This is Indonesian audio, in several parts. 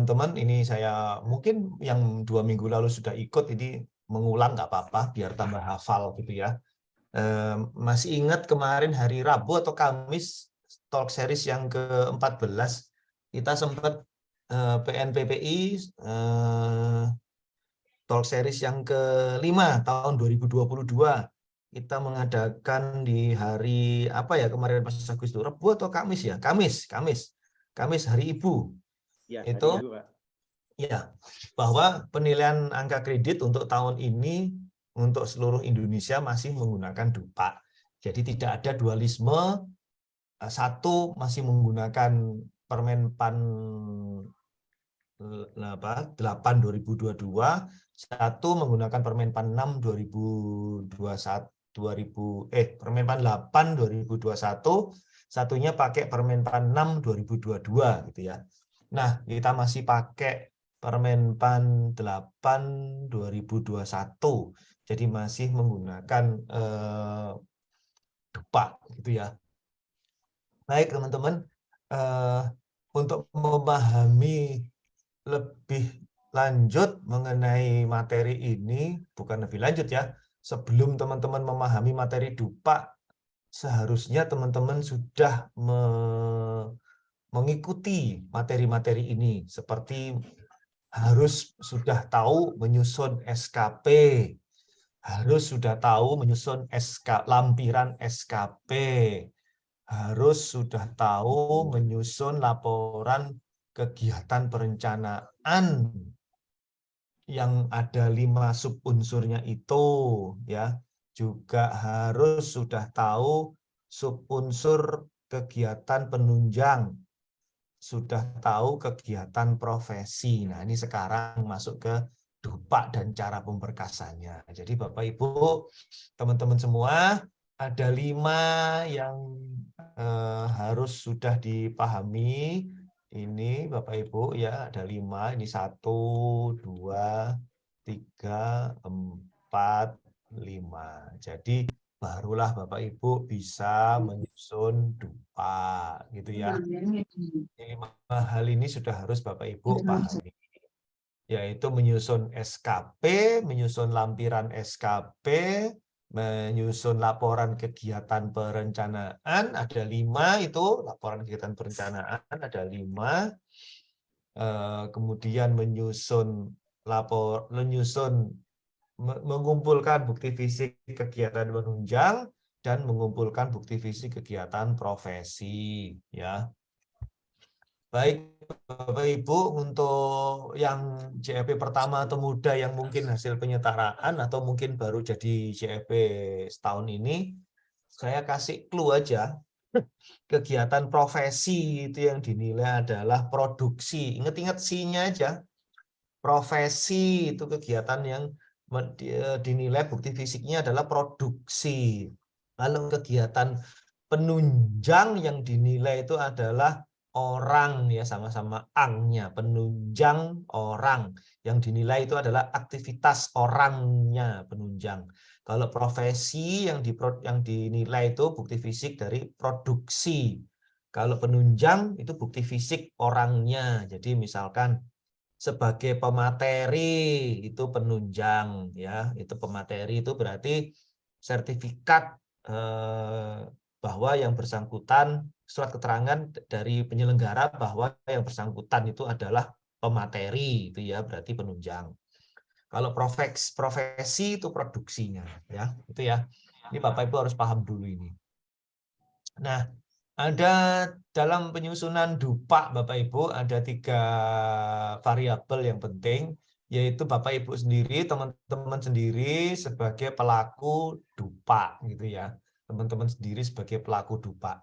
teman-teman, ini saya mungkin yang 2 minggu lalu sudah ikut, ini mengulang nggak apa-apa biar tambah hafal gitu ya. Masih ingat kemarin hari Rabu atau Kamis talk series yang ke-14 kita sempat PNPPI talk series yang ke-5 tahun 2022 kita mengadakan di hari apa ya kemarin Mas Agus itu Rabu atau Kamis ya? Kamis hari Ibu. Ya, hari Itu Ibu, Pak. ya, bahwa penilaian angka kredit untuk tahun ini untuk seluruh Indonesia masih menggunakan DUPA. Jadi tidak ada dualisme, satu masih menggunakan Permenpan 8/2022, satu menggunakan Permenpan 6 2021 Permenpan 8 2021, satunya pakai Permenpan 6 2022 gitu ya. Nah, kita masih pakai Permenpan 8 2021. Jadi masih menggunakan DUPA gitu ya. Baik, teman-teman, untuk memahami lebih lanjut mengenai materi ini, bukan lebih lanjut ya, sebelum teman-teman memahami materi DUPA, seharusnya teman-teman sudah mengikuti materi-materi ini, seperti harus sudah tahu menyusun SKP, harus sudah tahu menyusun lampiran SKP, harus sudah tahu menyusun laporan kegiatan perencanaan yang ada 5 subunsurnya itu ya. Juga harus sudah tahu subunsur kegiatan penunjang, sudah tahu kegiatan profesi. Nah, ini sekarang masuk ke DUPA dan cara pemberkasannya. Jadi Bapak Ibu, teman-teman semua, ada 5 yang harus sudah dipahami. Ini Bapak Ibu ya, ada 5. Ini 1, 2, 3, 4, 5. Jadi barulah Bapak Ibu bisa menyusun DUPA gitu ya. 5 hal ini sudah harus Bapak Ibu pahami, yaitu menyusun SKP, menyusun lampiran SKP, menyusun laporan kegiatan perencanaan, ada 5 itu, laporan kegiatan perencanaan ada 5, kemudian mengumpulkan bukti fisik kegiatan penunjang, dan mengumpulkan bukti fisik kegiatan profesi ya. Baik Bapak Ibu, untuk yang JEP pertama atau muda yang mungkin hasil penyetaraan atau mungkin baru jadi JEP setahun ini, saya kasih clue aja. Kegiatan profesi itu yang dinilai adalah produksi. Ingat-ingat C-nya aja. Profesi itu kegiatan yang dinilai bukti fisiknya adalah produksi. Lalu kegiatan penunjang yang dinilai itu adalah orang ya, sama-sama ang-nya, penunjang orang. Yang dinilai itu adalah aktivitas orangnya penunjang. Kalau profesi yang dinilai itu bukti fisik dari produksi. Kalau penunjang itu bukti fisik orangnya. Jadi misalkan sebagai pemateri itu penunjang ya, itu pemateri itu berarti sertifikat bahwa yang bersangkutan, surat keterangan dari penyelenggara bahwa yang bersangkutan itu adalah pemateri itu ya, berarti penunjang. Kalau profesi itu produksinya ya, itu ya. Ini Bapak Ibu harus paham dulu ini. Nah, ada dalam penyusunan DUPA Bapak Ibu ada 3 variabel yang penting, yaitu Bapak Ibu sendiri, teman-teman sendiri sebagai pelaku DUPA gitu ya. Teman-teman sendiri sebagai pelaku DUPA.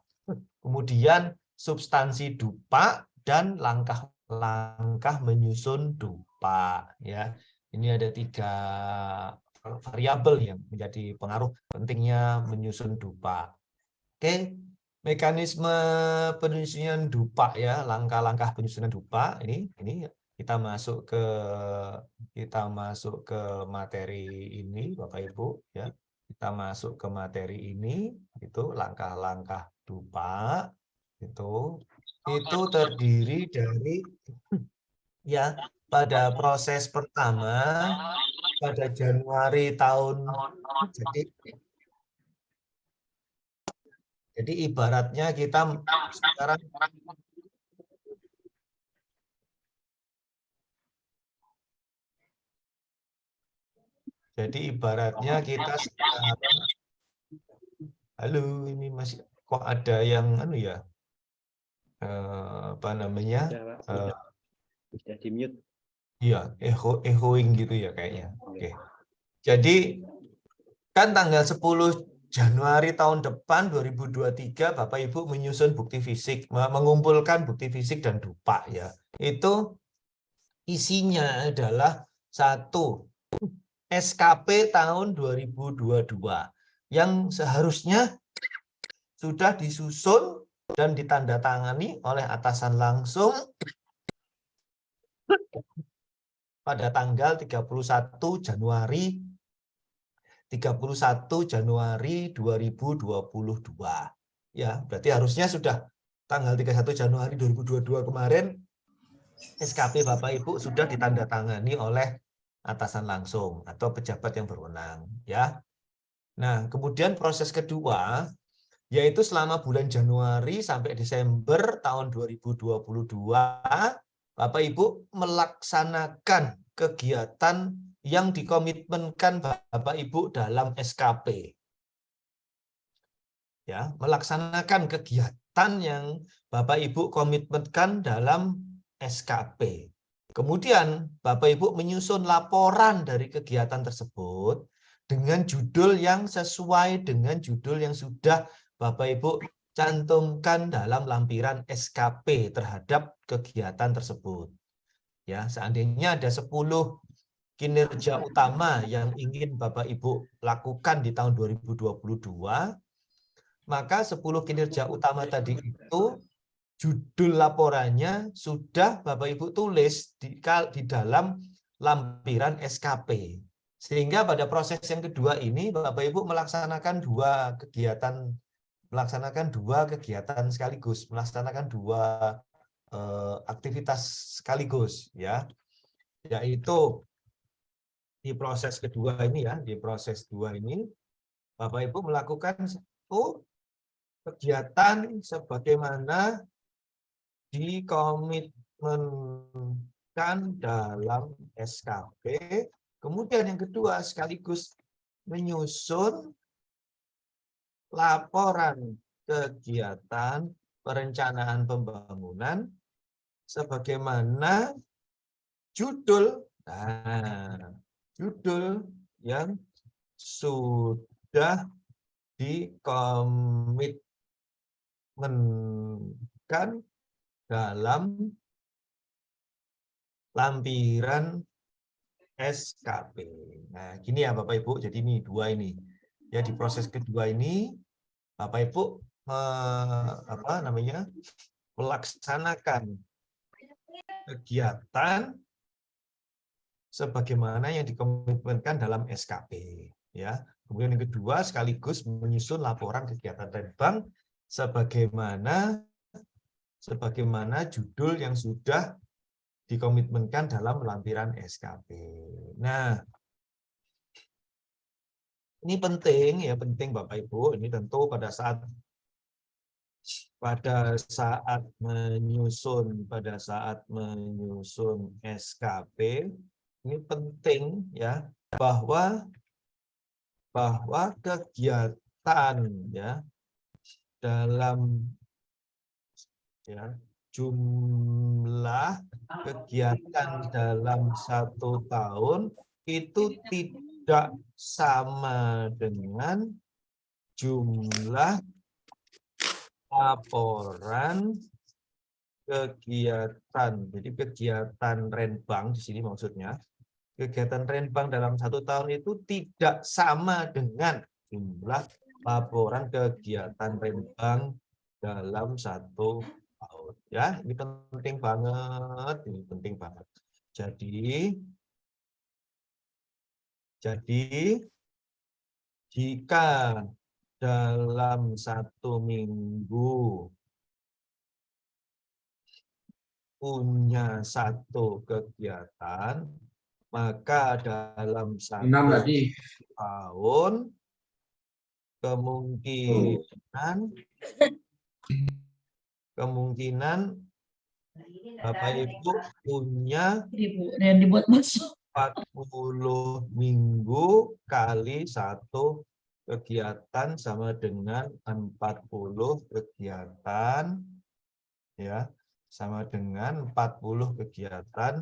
Kemudian substansi DUPA dan langkah-langkah menyusun DUPA ya. Ini ada 3 variabel yang menjadi pengaruh pentingnya menyusun DUPA. Oke, mekanisme penyusunan DUPA ya, langkah-langkah penyusunan DUPA ini kita masuk ke materi ini Bapak Ibu ya. Kita masuk ke materi ini, itu langkah-langkah DUPA itu terdiri dari ya pada proses pertama pada Januari tahun jadi ibaratnya kita sekarang sekarang halo ini masih kok ada yang anu ya apa namanya Sudah di mute. iya echoing gitu ya kayaknya. Oke. Jadi kan tanggal 10 Januari tahun depan 2023 Bapak Ibu menyusun bukti fisik, mengumpulkan bukti fisik dan dupa ya. Itu isinya adalah satu SKP tahun 2022 yang seharusnya sudah disusun dan ditandatangani oleh atasan langsung pada tanggal 31 Januari 2022. Ya, berarti harusnya sudah tanggal 31 Januari 2022 kemarin SKP Bapak Ibu sudah ditandatangani oleh atasan langsung atau pejabat yang berwenang, ya. Nah, kemudian proses kedua yaitu selama bulan Januari sampai Desember tahun 2022 Bapak Ibu melaksanakan kegiatan yang dikomitmenkan Bapak Ibu dalam SKP. Ya, melaksanakan kegiatan yang Bapak Ibu komitmenkan dalam SKP. Kemudian Bapak Ibu menyusun laporan dari kegiatan tersebut dengan judul yang sesuai dengan judul yang sudah Bapak Ibu cantumkan dalam lampiran SKP terhadap kegiatan tersebut. Ya, seandainya ada 10 kinerja utama yang ingin Bapak Ibu lakukan di tahun 2022, maka 10 kinerja utama tadi itu judul laporannya sudah Bapak Ibu tulis di dalam lampiran SKP. Sehingga pada proses yang kedua ini Bapak Ibu melaksanakan dua kegiatan sekaligus, melaksanakan dua aktivitas sekaligus ya. Yaitu di proses kedua ini ya, di proses 2 ini Bapak Ibu melakukan satu kegiatan sebagaimana dikomitmenkan dalam SKP. Kemudian yang kedua sekaligus menyusun laporan kegiatan perencanaan pembangunan sebagaimana judul yang sudah dikomitmenkan dalam lampiran SKP. Nah, gini ya Bapak Ibu, jadi ini dua ini. Ya di proses kedua ini Bapak Ibu melaksanakan kegiatan sebagaimana yang dikomitmenkan dalam SKP ya. Kemudian yang kedua sekaligus menyusun laporan kegiatan Renbang sebagaimana judul yang sudah dikomitmenkan dalam lampiran SKP. Nah, ini penting ya, penting Bapak Ibu. Ini tentu pada saat menyusun SKP ini penting ya bahwa kegiatan ya dalam ya jumlah kegiatan dalam 1 tahun itu tidak sama dengan jumlah laporan kegiatan. Jadi kegiatan Renbang di sini maksudnya kegiatan Renbang dalam 1 tahun itu tidak sama dengan jumlah laporan kegiatan Renbang dalam 1 tahun. Ya, ini penting banget, ini penting banget. Jadi jika dalam 1 minggu punya satu kegiatan, maka dalam 6 satu tadi. tahun kemungkinan Bapak Ibu punya yang dibuat masuk 40 minggu kali satu kegiatan sama dengan 40 kegiatan, ya, sama dengan 40 kegiatan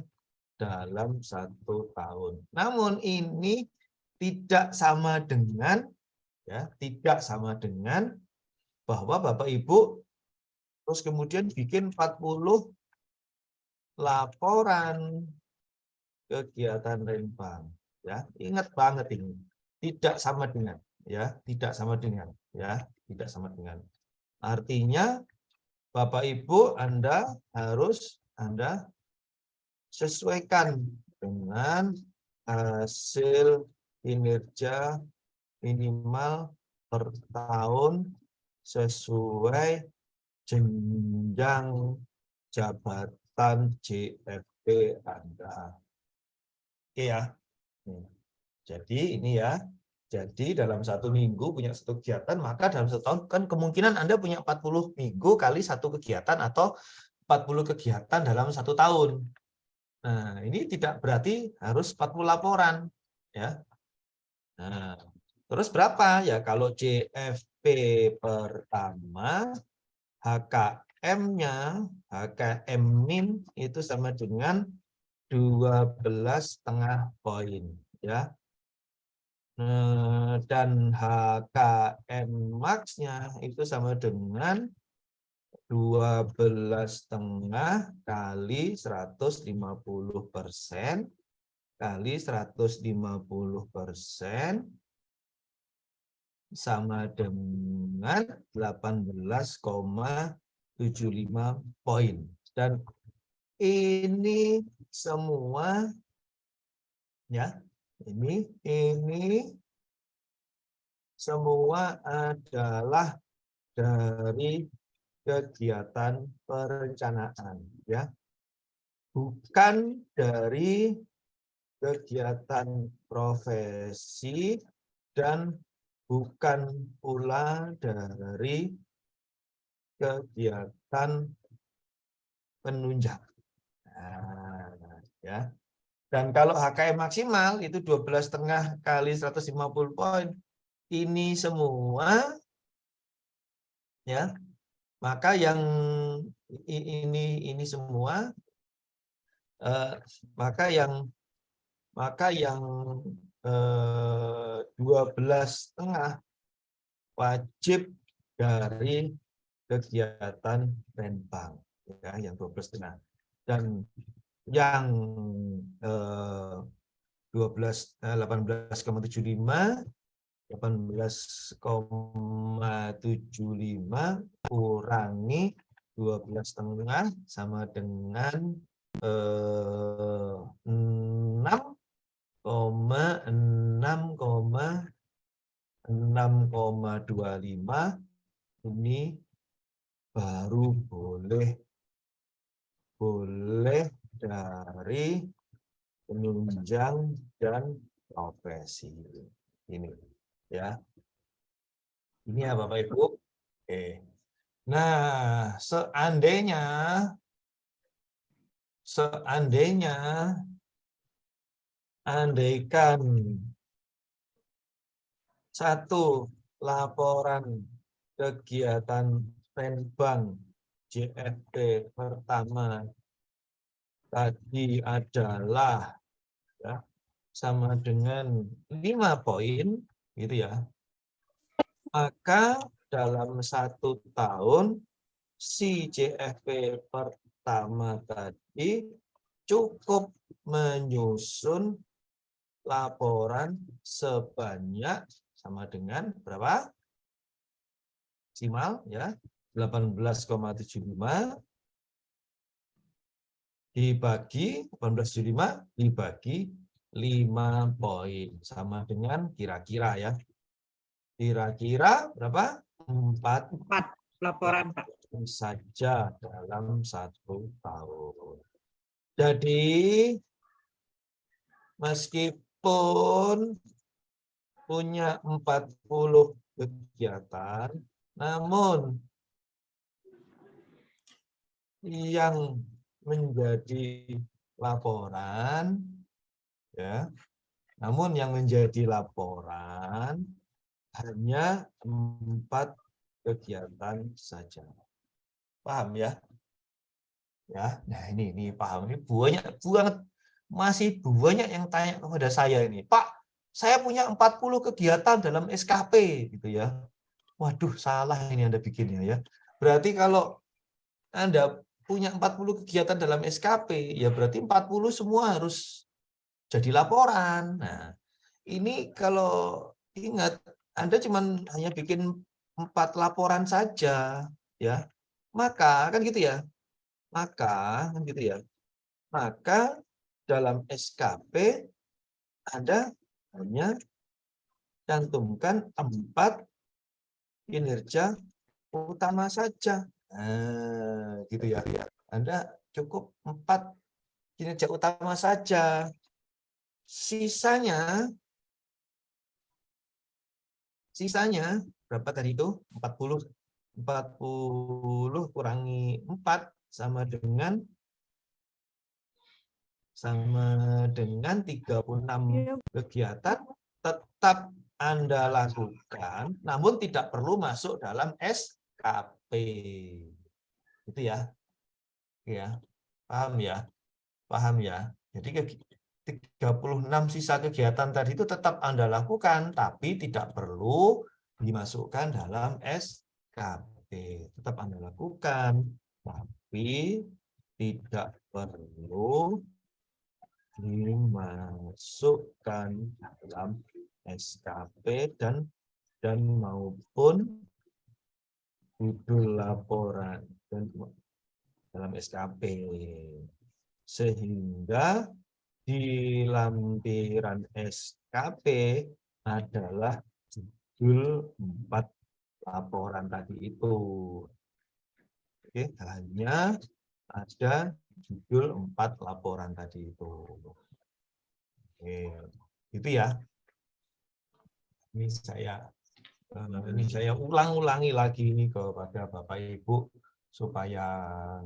dalam satu tahun. Namun ini tidak sama dengan, ya, tidak sama dengan bahwa Bapak Ibu terus kemudian bikin 40 laporan kegiatan Renbang, ya. Ingat banget ini, tidak sama dengan, ya, tidak sama dengan, ya, tidak sama dengan. Artinya Bapak Ibu Anda harus sesuaikan dengan hasil kinerja minimal per tahun sesuai jenjang jabatan JFP Anda. Oke ya. Jadi ini ya. Jadi dalam satu minggu punya satu kegiatan, maka dalam satu tahun kan kemungkinan Anda punya 40 minggu kali satu kegiatan atau 40 kegiatan dalam satu tahun. Nah, ini tidak berarti harus 40 laporan, ya. Nah, terus berapa? Ya kalau JFP pertama, HKM-nya, HKM min itu sama dengan 12,5 poin, ya. Dan HKM max-nya itu sama dengan 12,5 kali 150% kali 150% sama dengan 18,75 poin. Dan ini semua, ya, ini semua adalah dari kegiatan perencanaan, ya, bukan dari kegiatan profesi dan bukan pula dari kegiatan penunjang. Nah, ya. Dan kalau HKM maksimal itu 12,5 kali 150 poin. Ini semua, ya. Maka yang ini semua maka yang 12,5 wajib dari kegiatan Renbang, ya, yang 12,5. Dan yang 18,75 kurangi 12,5 sama dengan 6,25 ini baru boleh dari penunjang dan profesi. Ini, ya. Ini ya Bapak Ibu. Oke. Nah, andaikan satu laporan kegiatan Renbang JFP pertama tadi adalah, ya, sama dengan 5 poin, gitu ya. Maka dalam satu tahun si JFP pertama tadi cukup menyusun laporan sebanyak sama dengan berapa? Maksimal, ya, 18,75 dibagi 18,75 dibagi 5 poin sama dengan kira-kira, ya. Kira-kira berapa? 4 laporan, Pak. saja dalam 1 tahun. Jadi meskipun punya 40 kegiatan, namun yang menjadi laporan ya, namun yang menjadi laporan hanya 4 kegiatan saja. Paham ya? Ya, nah ini paham, ini banyak banget, masih banyak yang tanya kepada saya ini, Pak, saya punya 40 kegiatan dalam SKP gitu ya. Waduh, salah ini Anda bikinnya ya. Berarti kalau Anda punya 40 kegiatan dalam SKP, ya berarti 40 semua harus jadi laporan. Nah, ini kalau ingat, Anda cuma hanya bikin 4 laporan saja, ya. Maka kan gitu ya. Maka dalam SKP Anda hanya cantumkan 4 kinerja utama saja. Nah, gitu ya. Anda cukup 4 kinerja utama saja. Sisanya berapa tadi itu? 40 kurangi 4 sama dengan 36 kegiatan tetap Anda lakukan, namun tidak perlu masuk dalam SKP. Itu ya. Ya. Paham ya? Paham ya? Jadi 36 sisa kegiatan tadi itu tetap Anda lakukan, tapi tidak perlu dimasukkan dalam SKP. Tetap Anda lakukan, tapi tidak perlu dimasukkan dalam SKP dan maupun judul laporan dan dalam SKP, sehingga di lampiran SKP adalah judul 4 laporan tadi itu. Oke, hanya ada judul 4 laporan tadi itu. Oke, itu ya. Ini saya ulang-ulangi lagi ini kepada Bapak Ibu supaya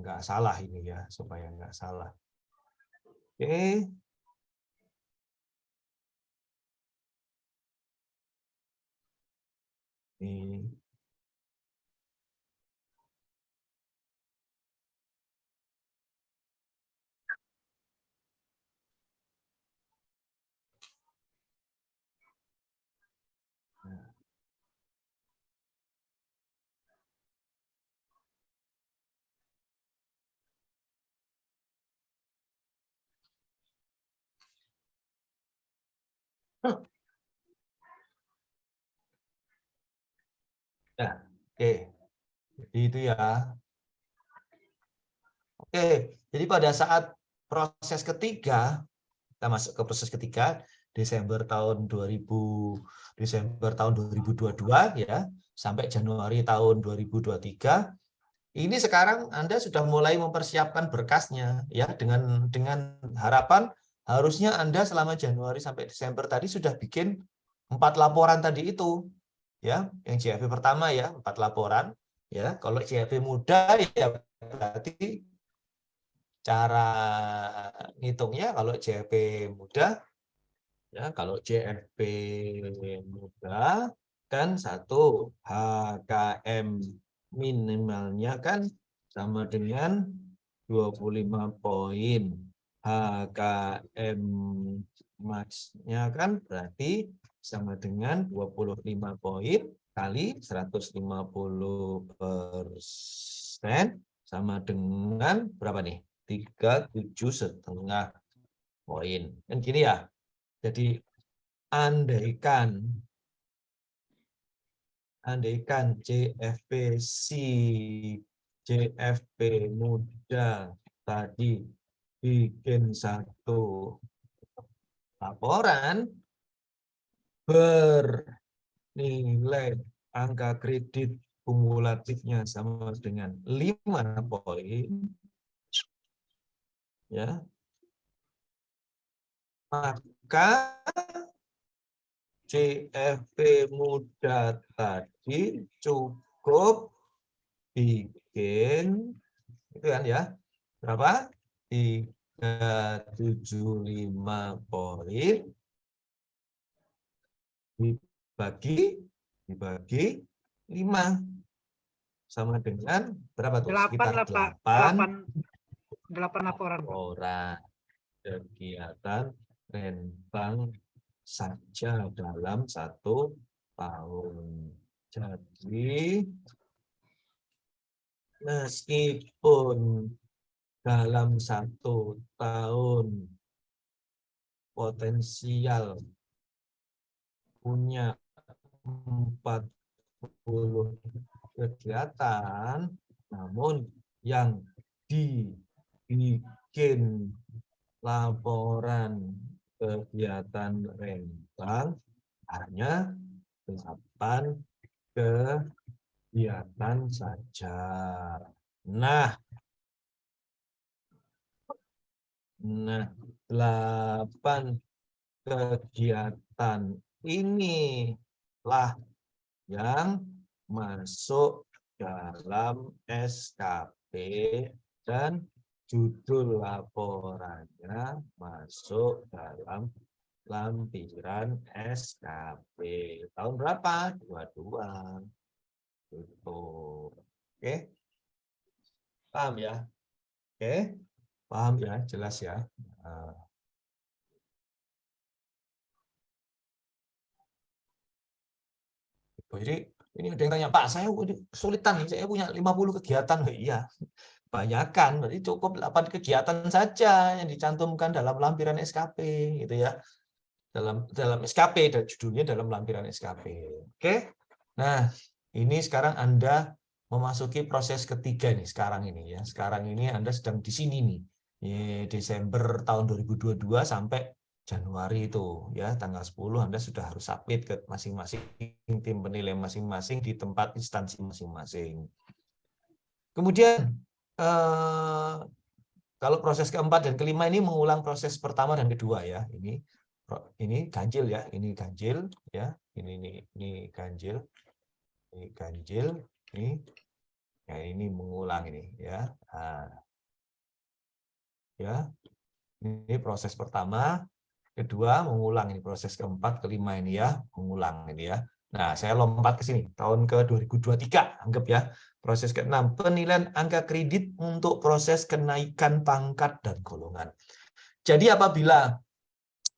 nggak salah ini ya, supaya nggak salah. Oke. Ini. Nah, oke. Jadi itu ya. Oke, jadi pada saat proses ketiga, kita masuk ke proses ketiga, Desember tahun 2022 ya, sampai Januari tahun 2023. Ini sekarang Anda sudah mulai mempersiapkan berkasnya ya, dengan harapan harusnya Anda selama Januari sampai Desember tadi sudah bikin 4 laporan tadi itu. Ya, yang CFP pertama ya, 4 laporan ya. Kalau CFP muda ya berarti cara ngitungnya kalau CFP muda ya, kalau CFP muda kan 1 HKM minimalnya kan sama dengan 25 poin. HKM max-nya kan berarti sama dengan 25 poin kali 150% sama dengan berapa nih? 37,5 poin. Kan gini ya. Jadi andaikan CFP muda tadi bikin 1 laporan bernilai angka kredit kumulatifnya sama dengan 5 poin, ya, maka CFP muda tadi cukup bikin itu kan ya, berapa? 375 poin dibagi 5 sama dengan berapa tuh? Sekitar 8 laporan. laporan kegiatan renbang saja dalam 1 tahun. Jadi meskipun dalam 1 tahun potensial punya 40 kegiatan, namun yang dibikin laporan kegiatan renbang hanya 8 kegiatan saja. Nah, 8 kegiatan inilah yang masuk dalam SKP dan judul laporannya masuk dalam lampiran SKP. Tahun berapa? 22. Gitu. Oke. Paham ya? Oke. Paham ya? Jelas ya? Jadi ini ada yang tanya, Pak, saya kesulitan, saya punya 50 kegiatan. Iya, banyakan, berarti cukup 8 kegiatan saja yang dicantumkan dalam lampiran SKP, gitu ya. Dalam SKP, dan judulnya dalam lampiran SKP. Oke. Nah, ini sekarang Anda memasuki proses ketiga nih sekarang ini ya. Sekarang ini Anda sedang di sini nih. Desember tahun 2022 sampai Januari itu ya, tanggal 10 Anda sudah harus submit ke masing-masing tim penilai masing-masing di tempat instansi masing-masing. Kemudian kalau proses keempat dan kelima ini mengulang proses pertama dan kedua ya. Ini ganjil ya, ini ganjil ya. Ini ganjil. Ini ganjil, ini ya, ini mengulang ini ya. Nah, ya. Ini proses pertama, kedua mengulang, ini proses keempat, kelima ini ya, mengulang ini ya. Nah, saya lompat ke sini, tahun ke 2023, anggap ya. Proses ke-6, penilaian angka kredit untuk proses kenaikan pangkat dan golongan. Jadi apabila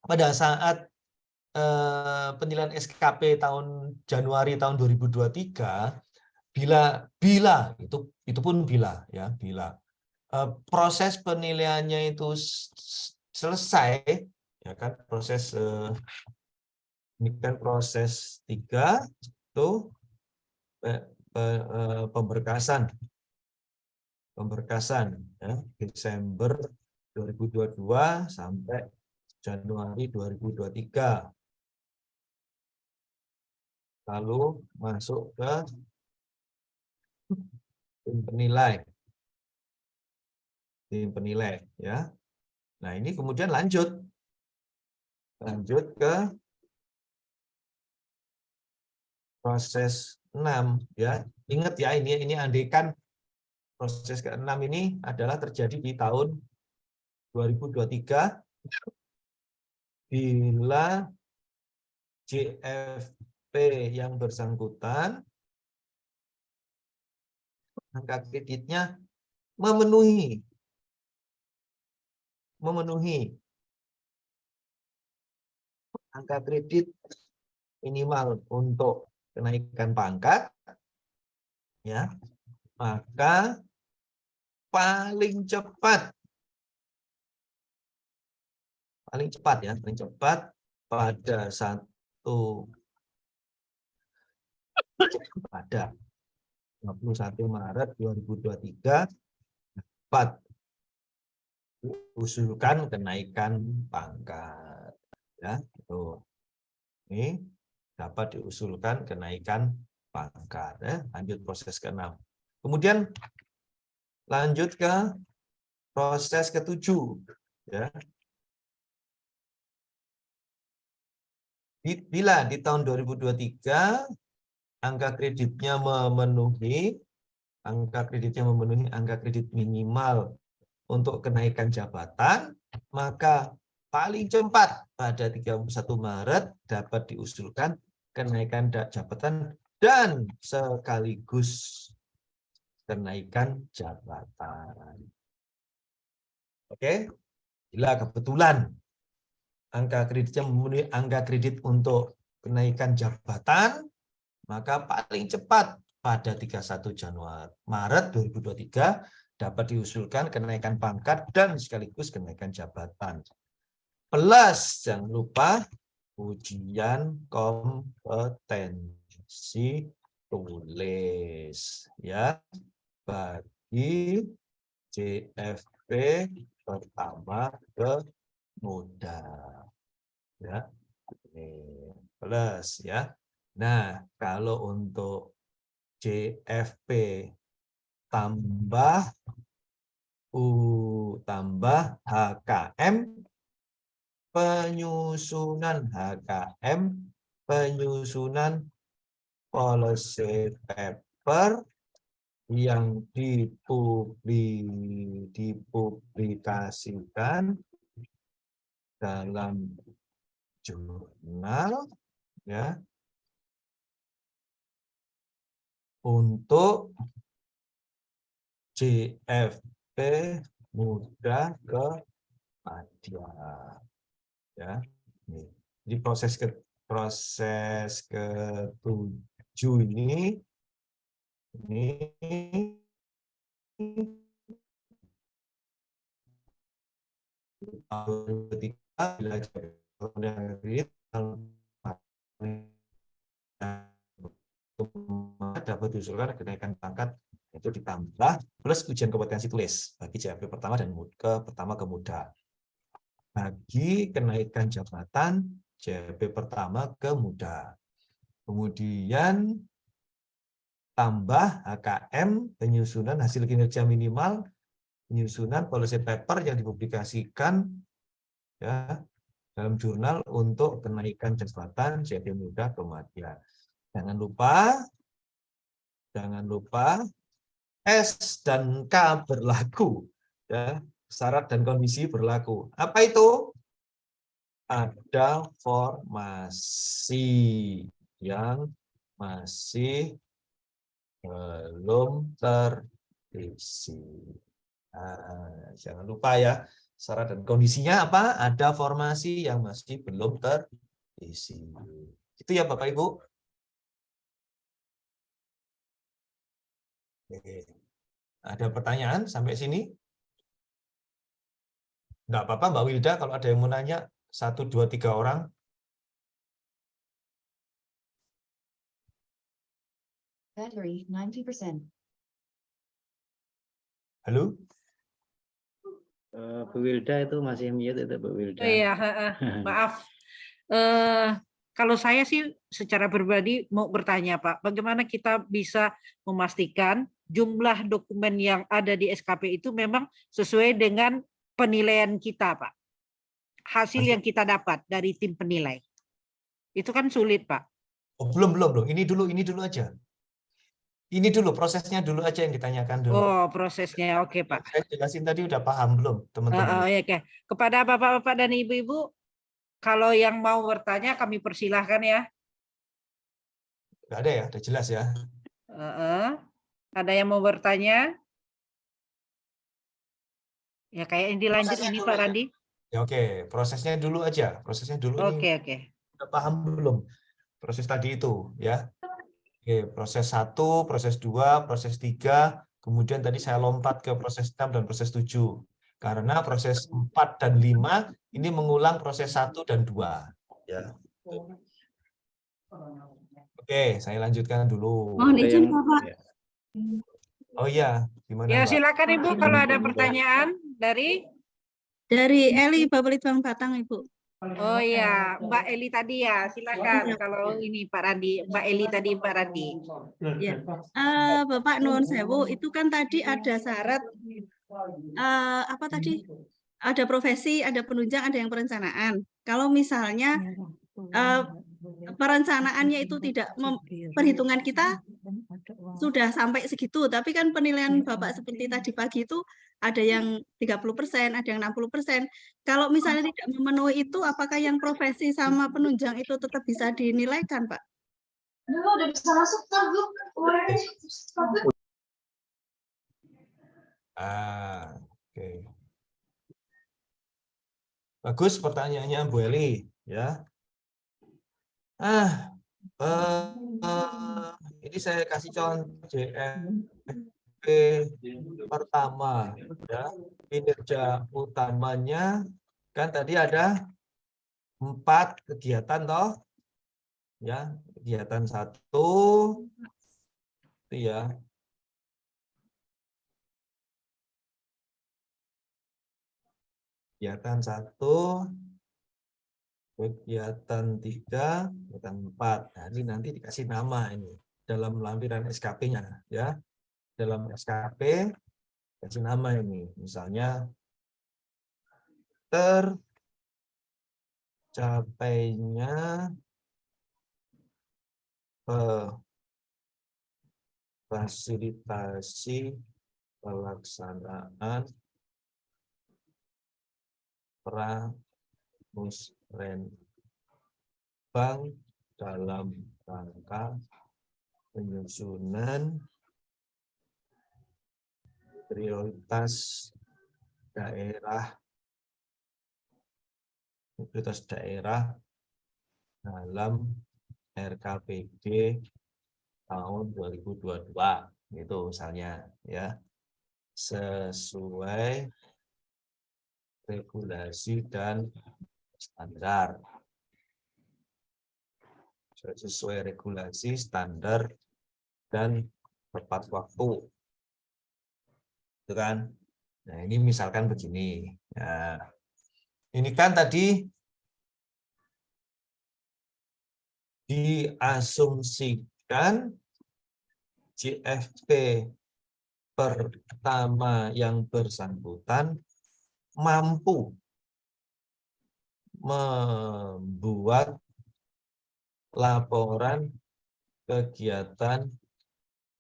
pada saat penilaian SKP tahun Januari tahun 2023, bila itu pun bila ya, bila proses penilaiannya itu selesai, ya kan, proses ini kan proses 3 itu pemberkasan ya, Desember 2022 sampai Januari 2023, lalu masuk ke tim penilai ya. Nah, ini kemudian lanjut ke proses 6 ya. Ingat ya, ini andaikan proses ke-6 ini adalah terjadi di tahun 2023 bila CFP yang bersangkutan angka kreditnya memenuhi angka kredit minimal untuk kenaikan pangkat ya, maka paling cepat pada 21 Maret 2023 dapat usulkan kenaikan pangkat ya. Tuh. Ini dapat diusulkan kenaikan pangkat. Lanjut proses ke-6. Kemudian lanjut ke proses ke-7. Ya. Bila di tahun 2023 angka kreditnya memenuhi angka kredit minimal untuk kenaikan jabatan, maka paling cepat pada 31 Maret dapat diusulkan kenaikan jabatan dan sekaligus kenaikan jabatan. Oke, bila kebetulan angka kreditnya memenuhi angka kredit untuk kenaikan jabatan, maka paling cepat pada 31 Maret 2023 dapat diusulkan kenaikan pangkat dan sekaligus kenaikan jabatan. Plus, jangan lupa ujian kompetensi tulis ya bagi JFP pertama ke muda ya. Plus ya. Nah, kalau untuk JFP tambah HKM, penyusunan HKM, penyusunan policy paper yang dipublikasikan dalam jurnal ya untuk JFP muda ke Madya ya. Di proses ke-7 ini ketika dapat diusulkan kenaikan pangkat itu ditambah plus ujian kompetensi tulis bagi JFP pertama dan pertama ke muda. Bagi kenaikan jabatan JFP pertama ke muda. Kemudian tambah HKM penyusunan hasil kinerja minimal, penyusunan policy paper yang dipublikasikan ya dalam jurnal untuk kenaikan jabatan JFP muda ke Madya. Jangan lupa S dan K berlaku ya, syarat dan kondisi berlaku. Apa itu? Ada formasi yang masih belum terisi. Nah, jangan lupa ya, syarat dan kondisinya apa? Ada formasi yang masih belum terisi. Itu ya Bapak Ibu. Oke. Ada pertanyaan sampai sini? Enggak apa-apa Mbak Wilda, kalau ada yang mau nanya, 1, 2, 3 orang. Battery 90%. Halo? Bu Wilda itu masih mute itu Bu Wilda. Oh iya, maaf. Kalau saya sih secara pribadi mau bertanya Pak, bagaimana kita bisa memastikan jumlah dokumen yang ada di SKP itu memang sesuai dengan penilaian kita Pak? Hasil yang kita dapat dari tim penilai. Itu kan sulit Pak. Oh, belum. Ini dulu aja. Ini dulu, prosesnya dulu aja yang ditanyakan dulu. Oh, prosesnya. Oke, Pak. Saya jelasin tadi udah paham belum, teman-teman? Oke. Kepada Bapak-bapak dan Ibu-ibu, kalau yang mau bertanya kami persilahkan ya. Nggak ada ya, udah jelas ya. Ada yang mau bertanya? Ya, kayak yang dilanjut ini Pak Randi. Ya oke, prosesnya dulu aja. Prosesnya dulu ini Oke. udah paham belum? Proses tadi itu ya. Oke, proses 1, proses 2, proses 3, kemudian tadi saya lompat ke proses 6 dan proses 7. Karena proses 4 dan 5 ini mengulang proses 1 dan 2. Ya. Oke, saya lanjutkan dulu. Mohon izin Bapak. Oh iya, gimana Ya, Mbak? silakan Ibu kalau ada pertanyaan dari Dari Eli Babalitbang Batang Ibu. Oh ya, Mbak Eli tadi ya, silakan. Kalau ini Pak Randi, Mbak Eli tadi Pak Randi. Ya. Bapak Nun Sewu, itu kan tadi ada syarat apa tadi? Ada profesi, ada penunjang, ada yang perencanaan. Kalau misalnya perencanaannya itu tidak perhitungan kita sudah sampai segitu, tapi kan penilaian Bapak seperti tadi pagi itu ada yang 30%, ada yang 60%. Kalau misalnya tidak memenuhi itu, apakah yang profesi sama penunjang itu tetap bisa dinilaikan, Pak? Udah bisa masuk Oke. Bagus pertanyaannya Bu Eli, ya. Ini saya kasih contoh JFP pertama, ya. Kinerja utamanya kan tadi ada 4 kegiatan toh, ya. Kegiatan 1 itu ya. Kegiatan 1, kegiatan 3, kegiatan 4. Nah, ini nanti dikasih nama ini dalam lampiran SKP-nya, ya. Dalam SKP kasih nama ini, misalnya tercapainya fasilitasi pelaksanaan pramusrenbang dalam rangka penyusunan prioritas daerah dalam RKPD tahun 2022 itu misalnya, ya, sesuai regulasi dan standar, sesuai regulasi, standar, dan tepat waktu, itu kan. Nah, ini misalkan begini. Nah, ini kan tadi diasumsikan JFP pertama yang bersangkutan mampu membuat laporan kegiatan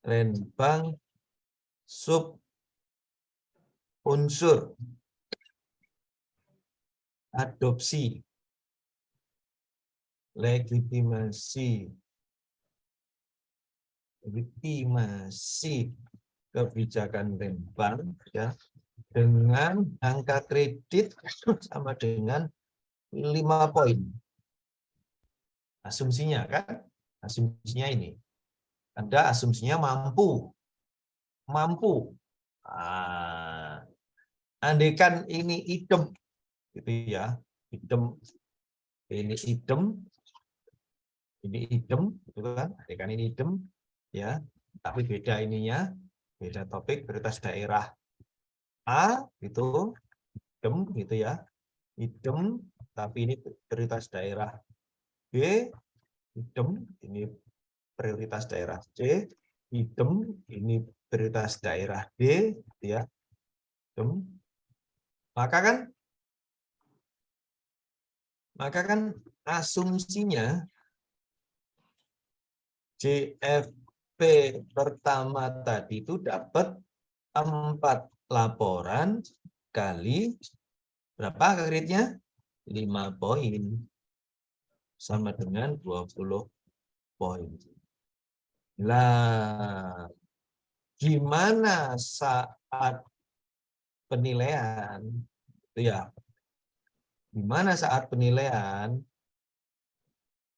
renbang sub unsur adopsi legitimasi kebijakan renbang, ya, dengan angka kredit sama dengan 5 poin. Asumsinya kan, asumsinya ini. Anda asumsinya mampu. Andaikan ini idem, gitu ya, idem, ini idem, gitu kan? Andaikan ini idem, ya, tapi beda ininya, beda topik, prioritas daerah A, itu idem, gitu ya, idem, tapi ini prioritas daerah B, idem, ini prioritas daerah C, idem, ini prioritas daerah D, gitu ya, idem. Maka kan asumsinya JFP pertama tadi itu dapat 4 laporan kali berapa kreditnya? 5 poin. Sama dengan 20 poin. Lah, gimana saat penilaian? Itu ya. Gimana saat penilaian?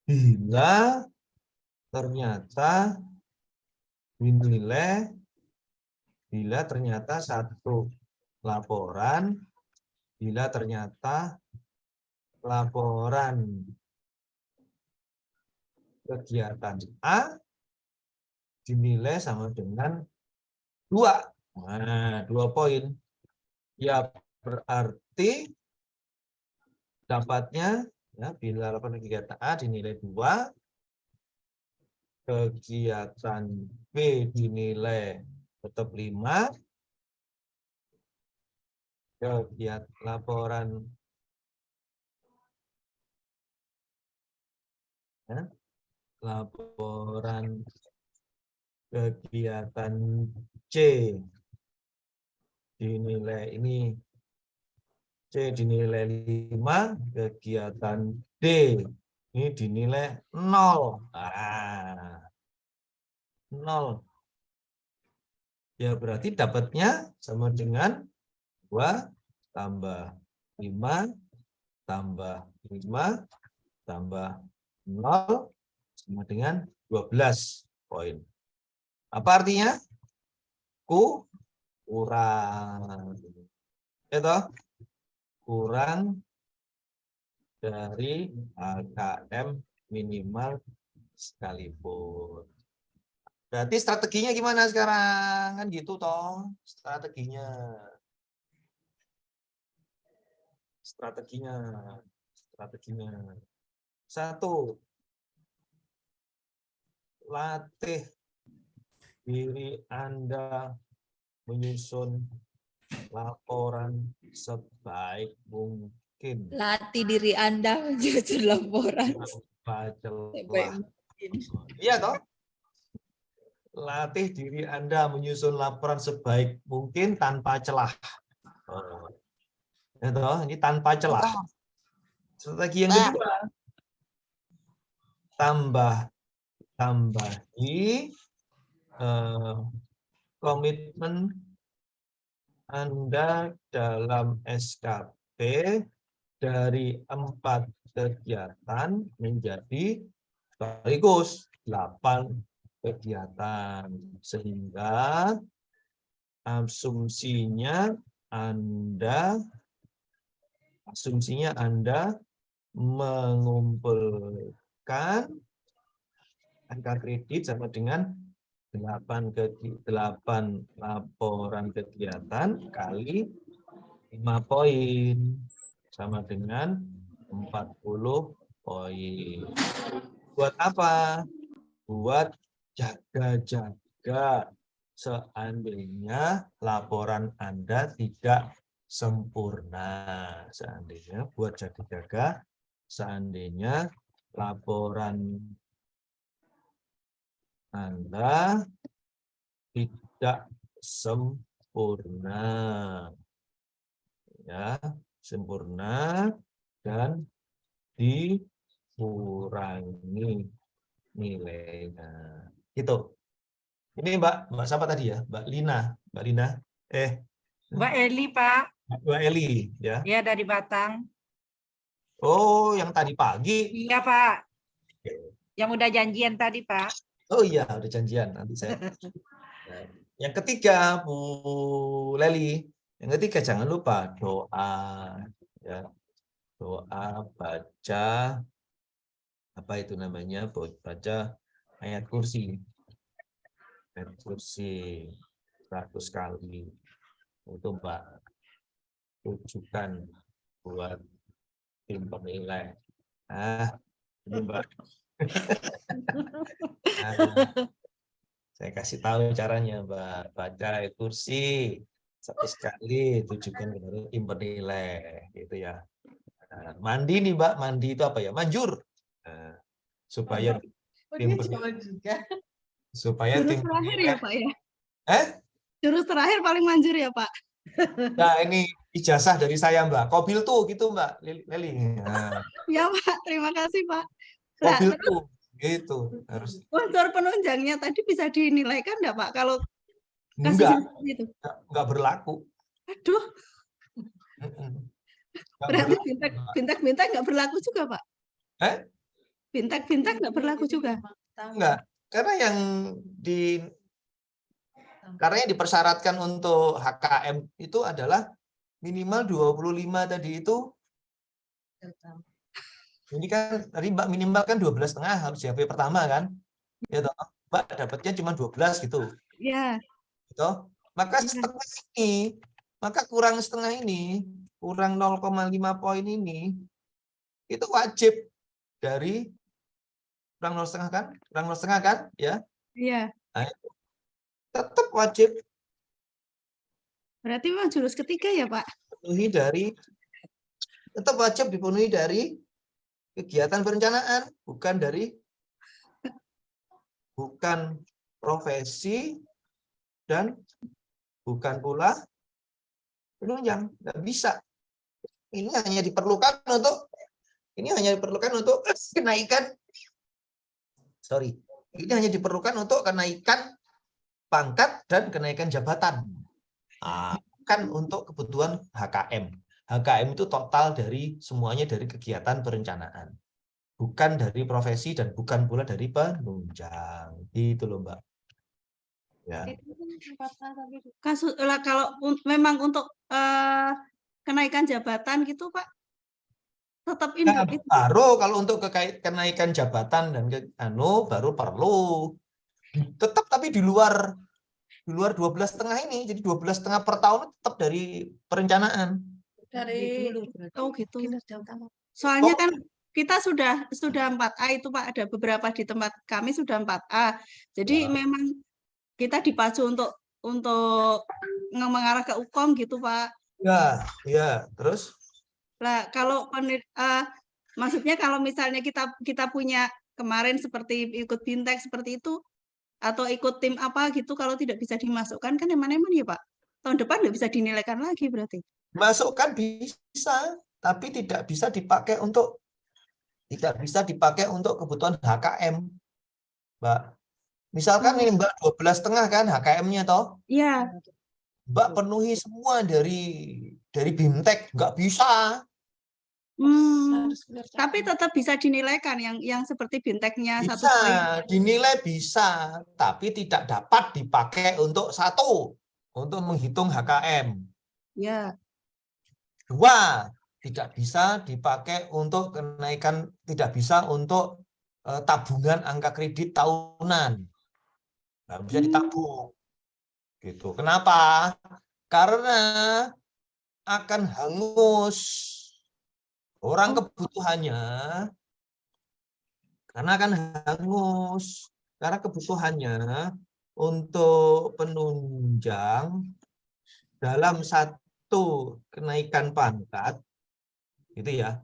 Bila ternyata dinilai, bila ternyata satu laporan, bila ternyata laporan kegiatan A dinilai sama dengan 2. Nah, 2 poin. Ya berarti dapatnya Ya, bila laporan kegiatan A dinilai 2, kegiatan B dinilai tetap 5, kegiatan laporan ya, laporan kegiatan C dinilai ini C dinilai 5, kegiatan D ini dinilai 0. Ah, 0. Ya berarti dapatnya sama dengan 2 tambah 5 tambah 5 tambah 0 sama dengan 12 poin. Apa artinya? Kurang. Itu kurang dari HKM minimal sekalipun. Berarti strateginya gimana sekarang? Kan gitu toh strateginya. Strateginya. 1. Latih diri Anda menyusun laporan sebaik mungkin. Latih diri Anda menyusun laporan. Tanpa Sebaik celah. mungkin. Iya toh? Latih diri Anda menyusun laporan sebaik mungkin tanpa celah. Oh. Ya toh? Ini tanpa celah. Strategi yang kedua, tambahi komitmen Anda dalam SKP dari 4 kegiatan menjadi sekaligus 8 kegiatan, sehingga asumsinya Anda mengumpulkan angka kredit sama dengan 8 laporan kegiatan kali 5 poin sama dengan 40 poin. Buat apa? Buat jaga-jaga seandainya laporan Anda tidak sempurna. Buat jaga-jaga seandainya laporan Anda tidak sempurna. Ya, sempurna dan dikurangi nilainya. Gitu. Ini Mbak siapa tadi ya? Mbak Lina. Mbak Eli, Pak. Mbak Eli ya. Ya, dari Batang. Oh, yang tadi pagi. Iya, Pak. Yang udah janjian tadi, Pak. Oh iya, udah janjian. Nanti saya. Nah, yang ketiga, Bu Leli. Yang ketiga, jangan lupa doa. Ya. Doa, baca, apa itu namanya? Baca ayat kursi. Ayat kursi 100 kali. Itu Mbak tujukan buat tim penilai. Ini Mbak. Saya kasih tahu caranya, Mbak. Baca ayat kursi 100 kali, tujukan kepada tim penilai, gitu ya. Mandi nih, Mbak. Mandi itu apa ya? Manjur. Supaya tim Jurus terakhir ya Pak ya? Eh? Jurus terakhir paling manjur ya Pak? Nah, ini ijazah dari saya, Mbak. Kobil tuh gitu, Mbak Leli. Nah. Ya Pak, terima kasih Pak. Kobil tuh gitu harus. Unsur penunjangnya tadi bisa dinilaikan enggak Pak kalau kasus itu? Enggak berlaku. Aduh. Berarti bintang-bintang enggak berlaku juga, Pak? Bintang-bintang enggak berlaku juga? Enggak. Karena yang dipersyaratkan untuk HKM itu adalah minimal 25 tadi itu. Ini kan tadi Mbak minimal kan 12,5 harus JP pertama kan? Ya toh, Mbak dapatnya cuma 12 gitu. Iya. Gitu. Maka setengah ini, kurang setengah ini, kurang 0,5 poin ini, itu wajib dari kurang 0,5 kan? Kurang 0,5 kan? Ya. Iya. Nah, tetap wajib Berarti memang jurus ketiga ya, Pak? tetap wajib dipenuhi dari kegiatan perencanaan, bukan profesi dan bukan pula penunjang. Nggak bisa. Ini hanya diperlukan untuk kenaikan. Sorry, ini hanya diperlukan untuk kenaikan pangkat dan kenaikan jabatan. Bukan untuk kebutuhan HKM. HKM itu total dari semuanya dari kegiatan perencanaan. Bukan dari profesi dan bukan pula dari penunjang. Gitu loh, Mbak. Ya. Kalau memang untuk kenaikan jabatan gitu, Pak, tetap Nah, itu. baru kalau untuk kenaikan jabatan dan baru perlu. Tetap tapi di luar 12,5 ini. Jadi 12,5 per tahun tetap dari perencanaan. Gitu. Soalnya kan kita sudah 4A itu, Pak, ada beberapa di tempat kami sudah 4A. Jadi memang kita dipacu untuk mengarah ke UKOM gitu, Pak. Ya, terus? Lah kalau maksudnya kalau misalnya kita punya kemarin seperti ikut Bintek seperti itu atau ikut tim apa gitu, kalau tidak bisa dimasukkan kan eman-eman ya, Pak. Tahun depan nggak bisa dinilaikan lagi berarti. Masukkan bisa, tapi tidak bisa dipakai untuk kebutuhan HKM, Mbak. Misalkan ini Mbak 12,5 kan HKM-nya toh? Iya. Mbak penuhi semua dari Bintek, nggak bisa. Tapi tetap bisa dinilaikan yang seperti Binteknya bisa, 1 poin. Dinilai bisa, tapi tidak dapat dipakai untuk menghitung HKM. Ya. 2, tidak bisa dipakai untuk tidak bisa untuk tabungan angka kredit tahunan. Nggak bisa ditabung. Gitu. Kenapa? Karena akan hangus. Orang kebutuhannya karena kebutuhannya untuk penunjang dalam satu kenaikan pangkat, gitu ya,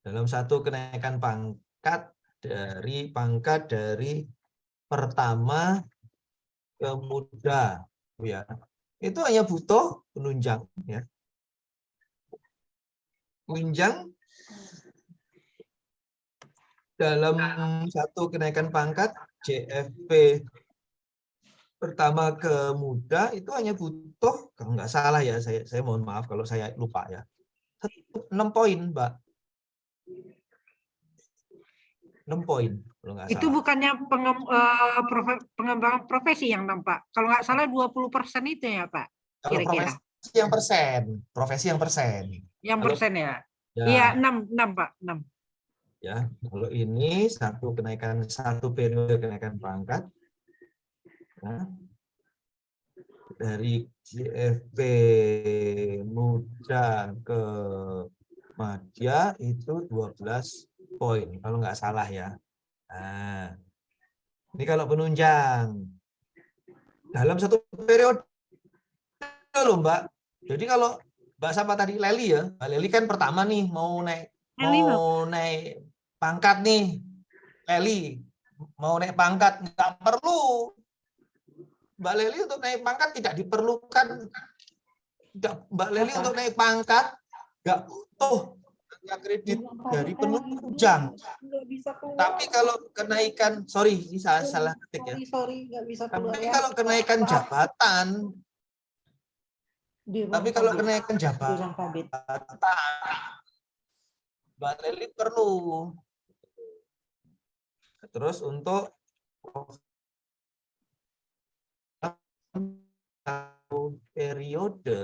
dalam satu kenaikan pangkat dari pertama ke muda, ya, itu hanya butuh penunjang, ya. Penunjang dalam satu kenaikan pangkat JFP pertama ke muda itu hanya butuh, kalau nggak salah ya, saya mohon maaf kalau saya lupa ya, 6 poin, Mbak. 6 poin kalau nggak Itu salah. bukannya pengembangan profesi yang nampak. Kalau nggak salah 20% itu ya, Pak. Kalau Kira-kira. profesi yang persen. Yang persen ya. Ya. Iya, 6 Pak, 6. Ya, kalau ini satu periode kenaikan pangkat, ya, dari JFP muda ke madya itu 12 poin kalau nggak salah ya. Nah, ini kalau penunjang dalam satu periode loh, Mbak. Jadi kalau Mbak siapa tadi, Leli ya, Mbak Leli kan pertama nih mau naik pangkat nih, Leli mau naik pangkat, nggak perlu Mbak Leli untuk naik pangkat, tidak diperlukan. Mbak Leli untuk naik pangkat nggak butuh kredit dari penunjang. Tapi kalau kenaikan, ini salah ketik ya. Tapi kalau kenaikan jabatan, Mbak Leli perlu. Terus untuk periode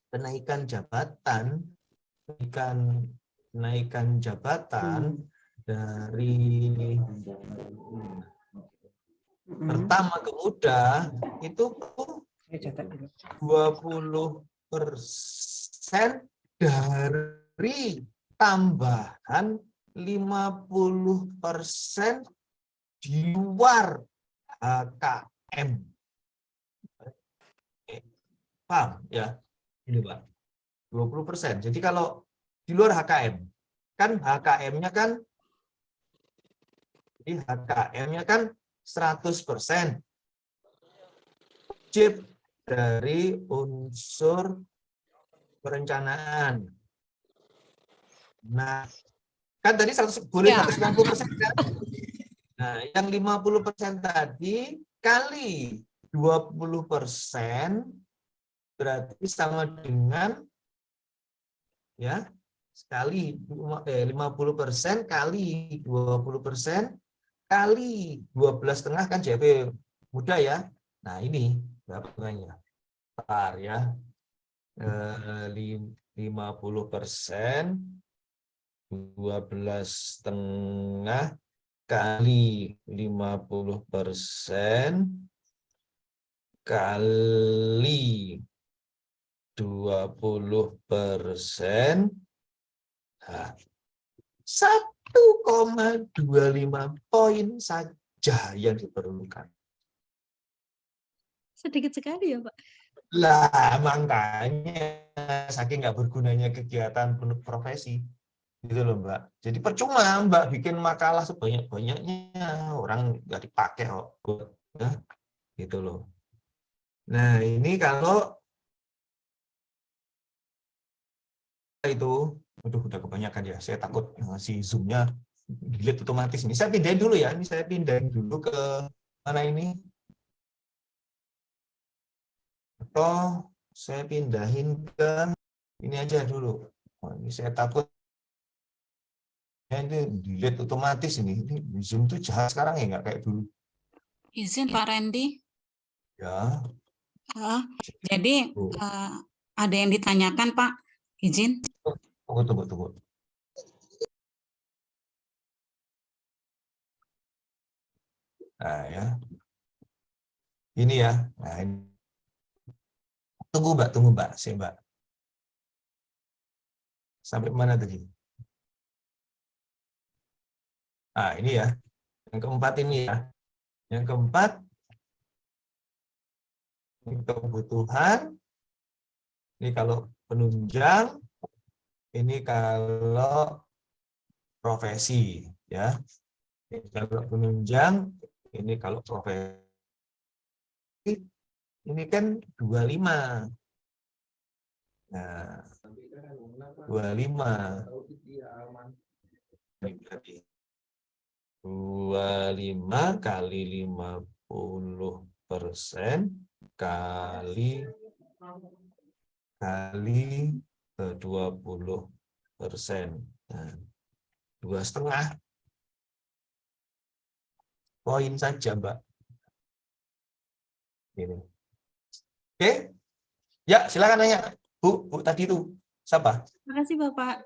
kenaikan jabatan dari pertama ke muda itu 20% dari tambahan 50% di luar HKM. Paham ya? Ini Pak, 20%. Jadi kalau di luar HKM, kan HKM-nya kan, jadi HKM-nya kan 100% wajib dari unsur perencanaan. Nah, kan tadi 100, boleh 190% kan? Nah, yang 50% tadi kali 20% berarti sama dengan ya sekali 50% kali 20% kali 12,5 kan JP mudah ya. Nah, ini berapa namanya? Bentar ya. 50% 12,5 kali 50% kali 20%, nah, 1,25 poin saja yang diperlukan. Sedikit sekali ya, Pak. Lah, makanya saking nggak bergunanya kegiatan profesi. Gitu loh, Mbak. Jadi percuma Mbak bikin makalah sebanyak-banyaknya, orang nggak dipakai kok. Ya, gitu loh. Nah, ini kalau itu, udah kebanyakan ya. Saya takut si Zoom-nya delete otomatis. Ini saya pindahin dulu ya. Ini saya pindahin dulu ke mana ini? Atau saya pindahin ke ini aja dulu. Oh, ini saya takut ini delete otomatis ini. Zoom tuh jahat sekarang ya, nggak kayak dulu. Izin Pak Randy. Ya. Jadi ada yang ditanyakan Pak. Izin. Tunggu. Nah ya. Ini ya. Nah, ini. Tunggu Mbak. Mbak. Sampai mana tadi? Nah, ini ya. Yang keempat ini ya. Yang keempat, ini kebutuhan. Ini kalau penunjang. Ini kalau profesi. Ya. Ini kalau penunjang. Ini kalau profesi. Ini kan 25. Nah, 25. 25 kali 50% kali 20%. Nah, 2,5 poin saja, Mbak. Ini. Oke, ya silakan nanya, Bu tadi itu siapa? Terima kasih Bapak.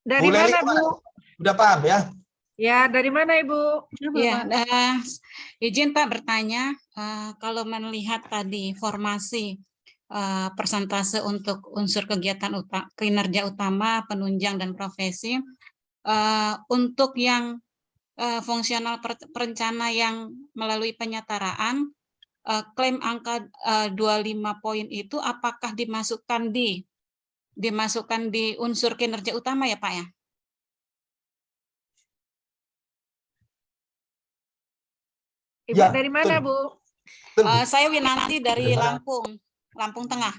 Dari mana Bu? Udah paham ya? Ya, dari mana Ibu? Ya, izin Pak bertanya, kalau melihat tadi formasi persentase untuk unsur kegiatan kinerja utama, penunjang dan profesi, untuk yang fungsional perencana yang melalui penyetaraan, klaim angka 25 poin itu apakah dimasukkan di unsur kinerja utama ya Pak ya? Ibu ya, dari mana Bu? Saya Winanti dari Lampung Tengah.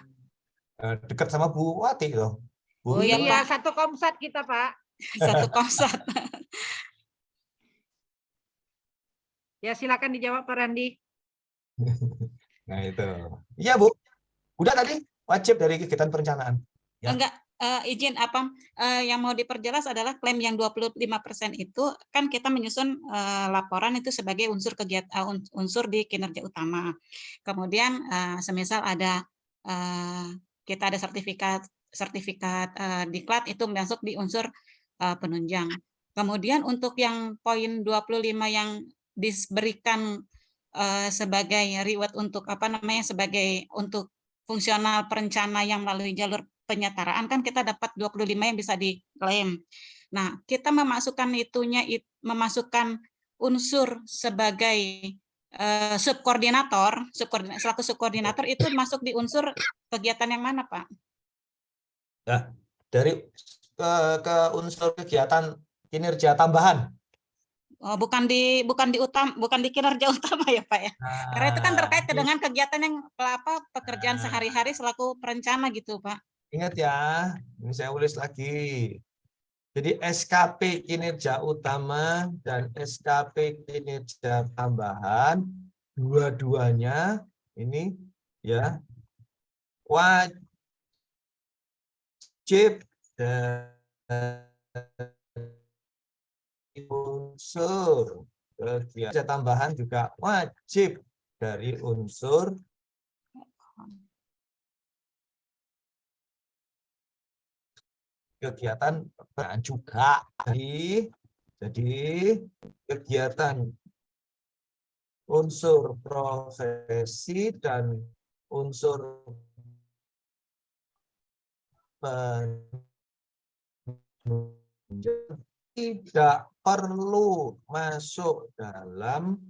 Dekat sama Bu Wati loh. Oh iya, satu komsat kita Pak. Satu komsat. Ya silakan dijawab Pak Randi. Nah itu. Iya Bu. Udah tadi wajib dari kegiatan perencanaan. Ya. Enggak, izin apa yang mau diperjelas adalah klaim yang 25% itu kan kita menyusun laporan itu sebagai unsur kegiatan unsur di kinerja utama. Kemudian semisal ada kita ada sertifikat diklat itu masuk di unsur penunjang. Kemudian untuk yang poin 25 yang diberikan sebagai reward untuk sebagai untuk fungsional perencana yang melalui jalur penyetaraan kan kita dapat 25 yang bisa diklaim. Nah, kita memasukkan memasukkan unsur sebagai selaku subkoordinator itu masuk di unsur kegiatan yang mana, Pak? Ya, dari ke unsur kegiatan kinerja tambahan. Oh, bukan di kinerja utama ya, Pak ya. Karena itu kan terkait dengan kegiatan yang pekerjaan sehari-hari selaku perencana gitu, Pak. Ingat ya, ini saya ulis lagi. Jadi SKP kinerja utama dan SKP kinerja tambahan, dua-duanya ini ya wajib dari unsur kegiatan tambahan juga wajib dari unsur kegiatan juga. Jadi kegiatan unsur profesi dan unsur penunjang tidak perlu masuk dalam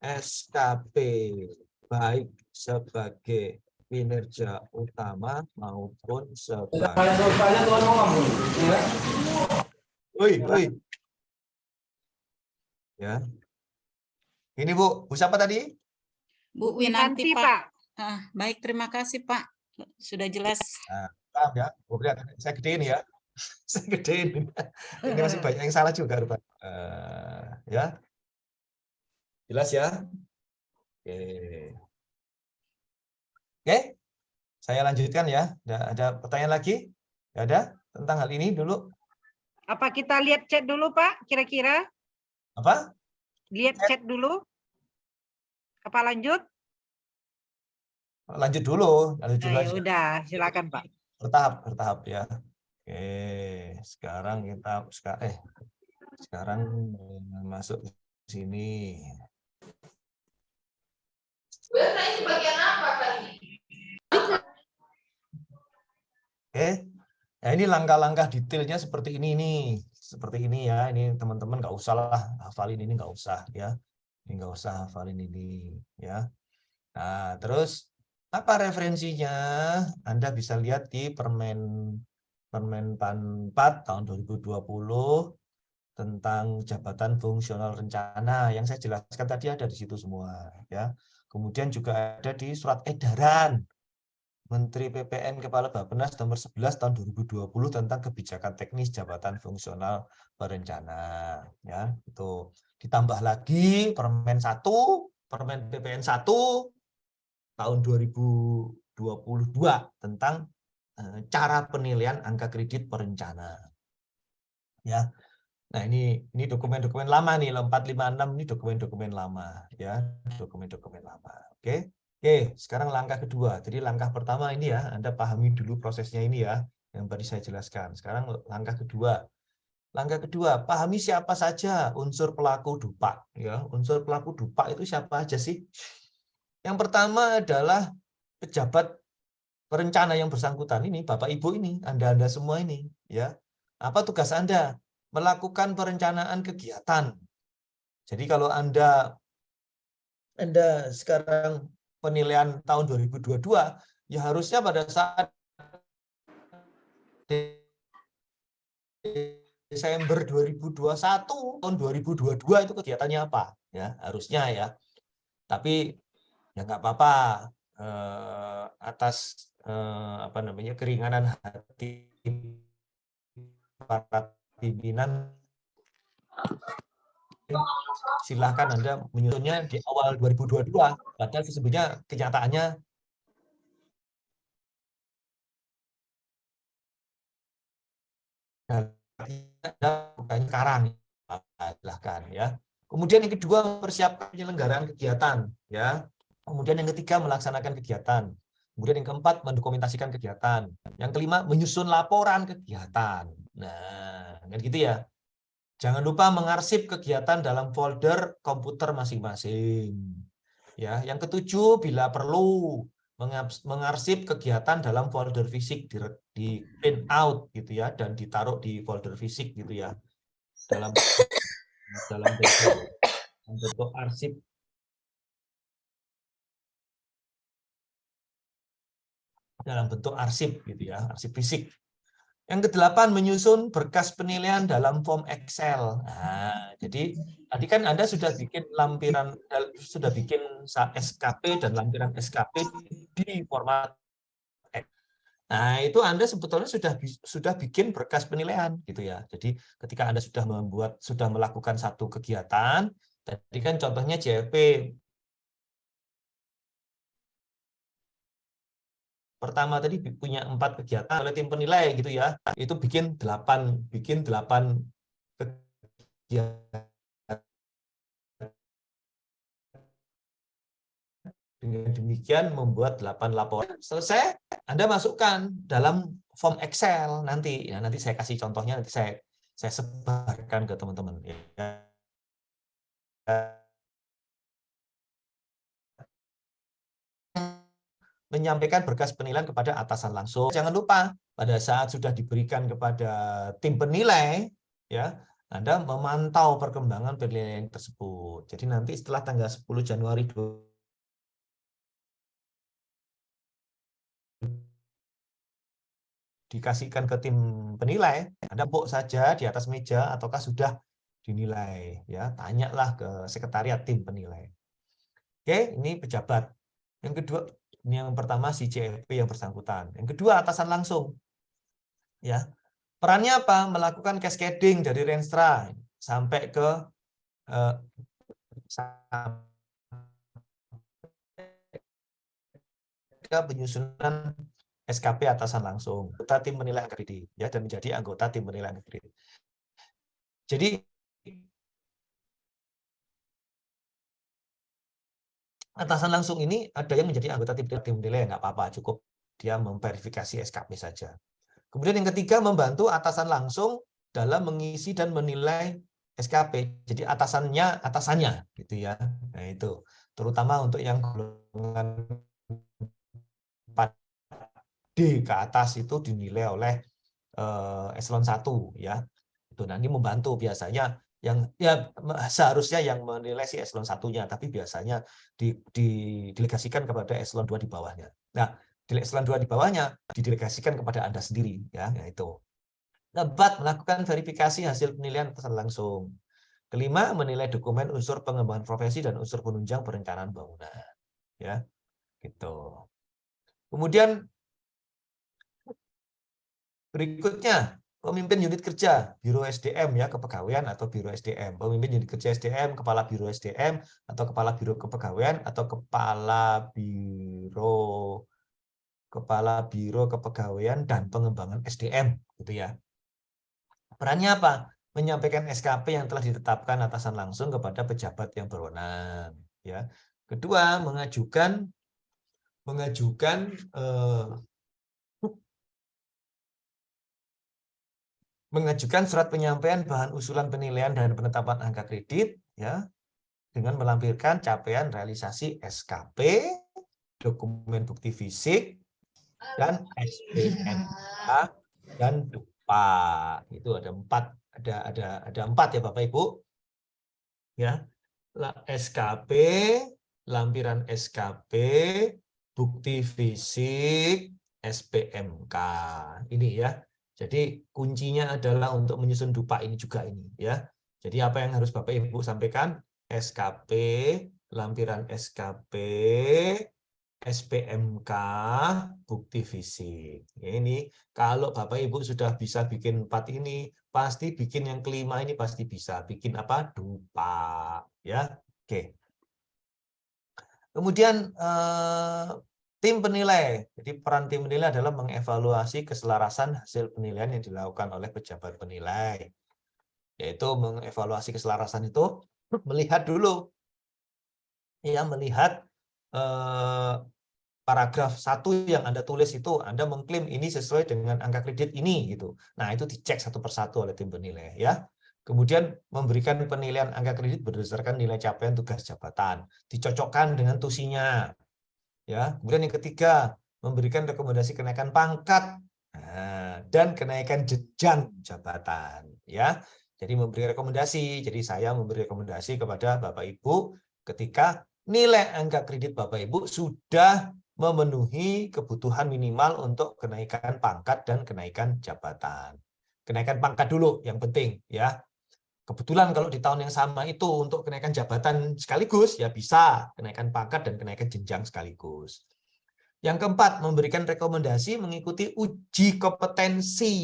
SKP baik sebagai kinerja utama maupun sebagai ya. Ini Bu siapa tadi? Bu Winanti, Pak. Baik, terima kasih Pak. Sudah jelas. Nah, paham ya? Saya gedein ya. Saya gedein. Ini masih banyak yang salah juga rupanya. Ya. Jelas ya? Oke. Saya lanjutkan ya. Ada pertanyaan lagi? Nggak ada tentang hal ini dulu? Apa kita lihat chat dulu, Pak? Kira-kira? Apa? Lihat chat dulu. Apa lanjut? Lanjut dulu. Lanjut dulu Ya aja. udah, silakan Pak. Bertahap ya. Oke, sekarang kita sekarang masuk ke sini. Ini bagian apa tadi? Oke. Nah, ini langkah-langkah detailnya seperti ini nih. Seperti ini ya. Ini teman-teman nggak usah lah hafalin ini, nggak usah ya. Ini nggak usah hafalin ini ya. Nah, terus apa referensinya? Anda bisa lihat di Permen PAN 4 tahun 2020 tentang jabatan fungsional rencana. Yang saya jelaskan tadi ada di situ semua ya. Kemudian juga ada di surat edaran Menteri PPN Kepala Bappenas nomor 11 tahun 2020 tentang kebijakan teknis jabatan fungsional perencana ya. Itu ditambah lagi Permen PPN 1 tahun 2022 tentang cara penilaian angka kredit perencana. Ya. Nah, ini dokumen-dokumen lama nih, 456 ini dokumen-dokumen lama ya, dokumen-dokumen lama. Oke. Oke, sekarang langkah kedua. Jadi langkah pertama ini ya, Anda pahami dulu prosesnya ini ya, yang tadi saya jelaskan. Sekarang langkah kedua. Langkah kedua, pahami siapa saja unsur pelaku dupak ya. Unsur pelaku dupak itu siapa aja sih? Yang pertama adalah pejabat perencana yang bersangkutan ini, Bapak Ibu ini, Anda semua ini ya. Apa tugas Anda? Melakukan perencanaan kegiatan. Jadi kalau Anda sekarang penilaian tahun 2022, ya harusnya pada saat Desember 2021, tahun 2022 itu kegiatannya apa? Ya, harusnya ya. Tapi ya nggak apa-apa atas keringanan hati para pimpinan, silahkan Anda menyusunnya di awal 2022, padahal sesungguhnya kenyataannya bukan sekarang, silahkan ya. Kemudian yang kedua, persiapkan penyelenggaraan kegiatan ya. Kemudian yang ketiga, melaksanakan kegiatan. Kemudian yang keempat, mendokumentasikan kegiatan. Yang kelima, menyusun laporan kegiatan. Nah, kan gitu ya. Jangan lupa mengarsip kegiatan dalam folder komputer masing-masing. Ya, yang ketujuh, bila perlu mengarsip kegiatan dalam folder fisik, di print out gitu ya, dan ditaruh di folder fisik gitu ya, dalam bentuk arsip. Dalam bentuk arsip gitu ya, arsip fisik. Yang ke-8, menyusun berkas penilaian dalam form Excel. Nah, jadi tadi kan Anda sudah bikin SKP dan lampiran SKP di format Excel. Nah, itu Anda sebetulnya sudah bikin berkas penilaian gitu ya. Jadi ketika Anda sudah melakukan satu kegiatan, tadi kan contohnya JLP pertama tadi punya 4 kegiatan oleh tim penilai gitu ya, itu bikin 8 kegiatan. Dengan demikian membuat 8 laporan. Selesai, Anda masukkan dalam form Excel nanti. Ya, nanti saya kasih contohnya, nanti saya sebarkan ke teman-teman. Ya. Menyampaikan berkas penilaian kepada atasan langsung. Jangan lupa, pada saat sudah diberikan kepada tim penilai, ya, Anda memantau perkembangan penilaian tersebut. Jadi nanti setelah tanggal 10 Januari dikasihkan ke tim penilai, Anda pok saja di atas meja ataukah sudah dinilai, ya, tanyalah ke sekretariat tim penilai. Oke, ini pejabat. Yang kedua, ini yang pertama si CLP yang bersangkutan. Yang kedua, atasan langsung. Ya. Perannya apa? Melakukan cascading dari Renstra sampai ke penyusunan SKP atasan langsung. Anggota tim penilai kredit, ya, dan menjadi anggota tim penilai kredit. Jadi atasan langsung ini ada yang menjadi anggota tim penilai, nggak apa-apa, cukup dia memverifikasi SKP saja. Kemudian yang ketiga, membantu atasan langsung dalam mengisi dan menilai SKP. Jadi atasannya gitu ya. Nah, itu terutama untuk yang golongan 4D ke atas itu dinilai oleh eselon 1 ya. Itu nanti membantu biasanya yang ya seharusnya yang menilai si eselon 1-nya, tapi biasanya didelegasikan kepada eselon 2 di bawahnya. Nah, di eselon 2 di bawahnya didelegasikan kepada Anda sendiri ya, yaitu. Keempat, melakukan verifikasi hasil penilaian atasan langsung. Kelima, menilai dokumen unsur pengembangan profesi dan unsur penunjang perencanaan bangunan. Ya, gitu. Kemudian berikutnya, pemimpin unit kerja, Biro SDM ya, kepegawaian atau Biro SDM. Pemimpin unit kerja SDM, Kepala Biro SDM, atau Kepala Biro Kepegawaian, atau Kepala Biro Kepegawaian dan Pengembangan SDM, gitu ya. Perannya apa? Menyampaikan SKP yang telah ditetapkan atasan langsung kepada pejabat yang berwenang. Ya. Kedua, mengajukan surat penyampaian bahan usulan penilaian dan penetapan angka kredit ya dengan melampirkan capaian realisasi SKP, dokumen bukti fisik dan SPMK dan DUPA. Itu ada 4 ya Bapak Ibu. Ya. SKP, lampiran SKP, bukti fisik, SPMK. Ini ya. Jadi kuncinya adalah untuk menyusun DUPA ini juga ini ya. Jadi apa yang harus Bapak Ibu sampaikan? SKP, lampiran SKP, SPMK, bukti fisik. Ini kalau Bapak Ibu sudah bisa bikin 4 ini, pasti bikin yang kelima ini pasti bisa. Bikin apa? DUPA ya. Oke. Kemudian tim penilai. Jadi peran tim penilai adalah mengevaluasi keselarasan hasil penilaian yang dilakukan oleh pejabat penilai. Yaitu mengevaluasi keselarasan itu melihat dulu. Ya, melihat paragraf 1 yang Anda tulis itu, Anda mengklaim ini sesuai dengan angka kredit ini gitu. Nah, itu dicek satu persatu oleh tim penilai ya. Kemudian memberikan penilaian angka kredit berdasarkan nilai capaian tugas jabatan, dicocokkan dengan tusinya. Ya, kemudian yang ketiga, memberikan rekomendasi kenaikan pangkat dan kenaikan jenjang jabatan. Ya, jadi memberi rekomendasi. Jadi saya memberi rekomendasi kepada Bapak Ibu ketika nilai angka kredit Bapak Ibu sudah memenuhi kebutuhan minimal untuk kenaikan pangkat dan kenaikan jabatan. Kenaikan pangkat dulu yang penting ya. Kebetulan kalau di tahun yang sama itu untuk kenaikan jabatan sekaligus, ya bisa kenaikan pangkat dan kenaikan jenjang sekaligus. Yang keempat, memberikan rekomendasi mengikuti uji kompetensi.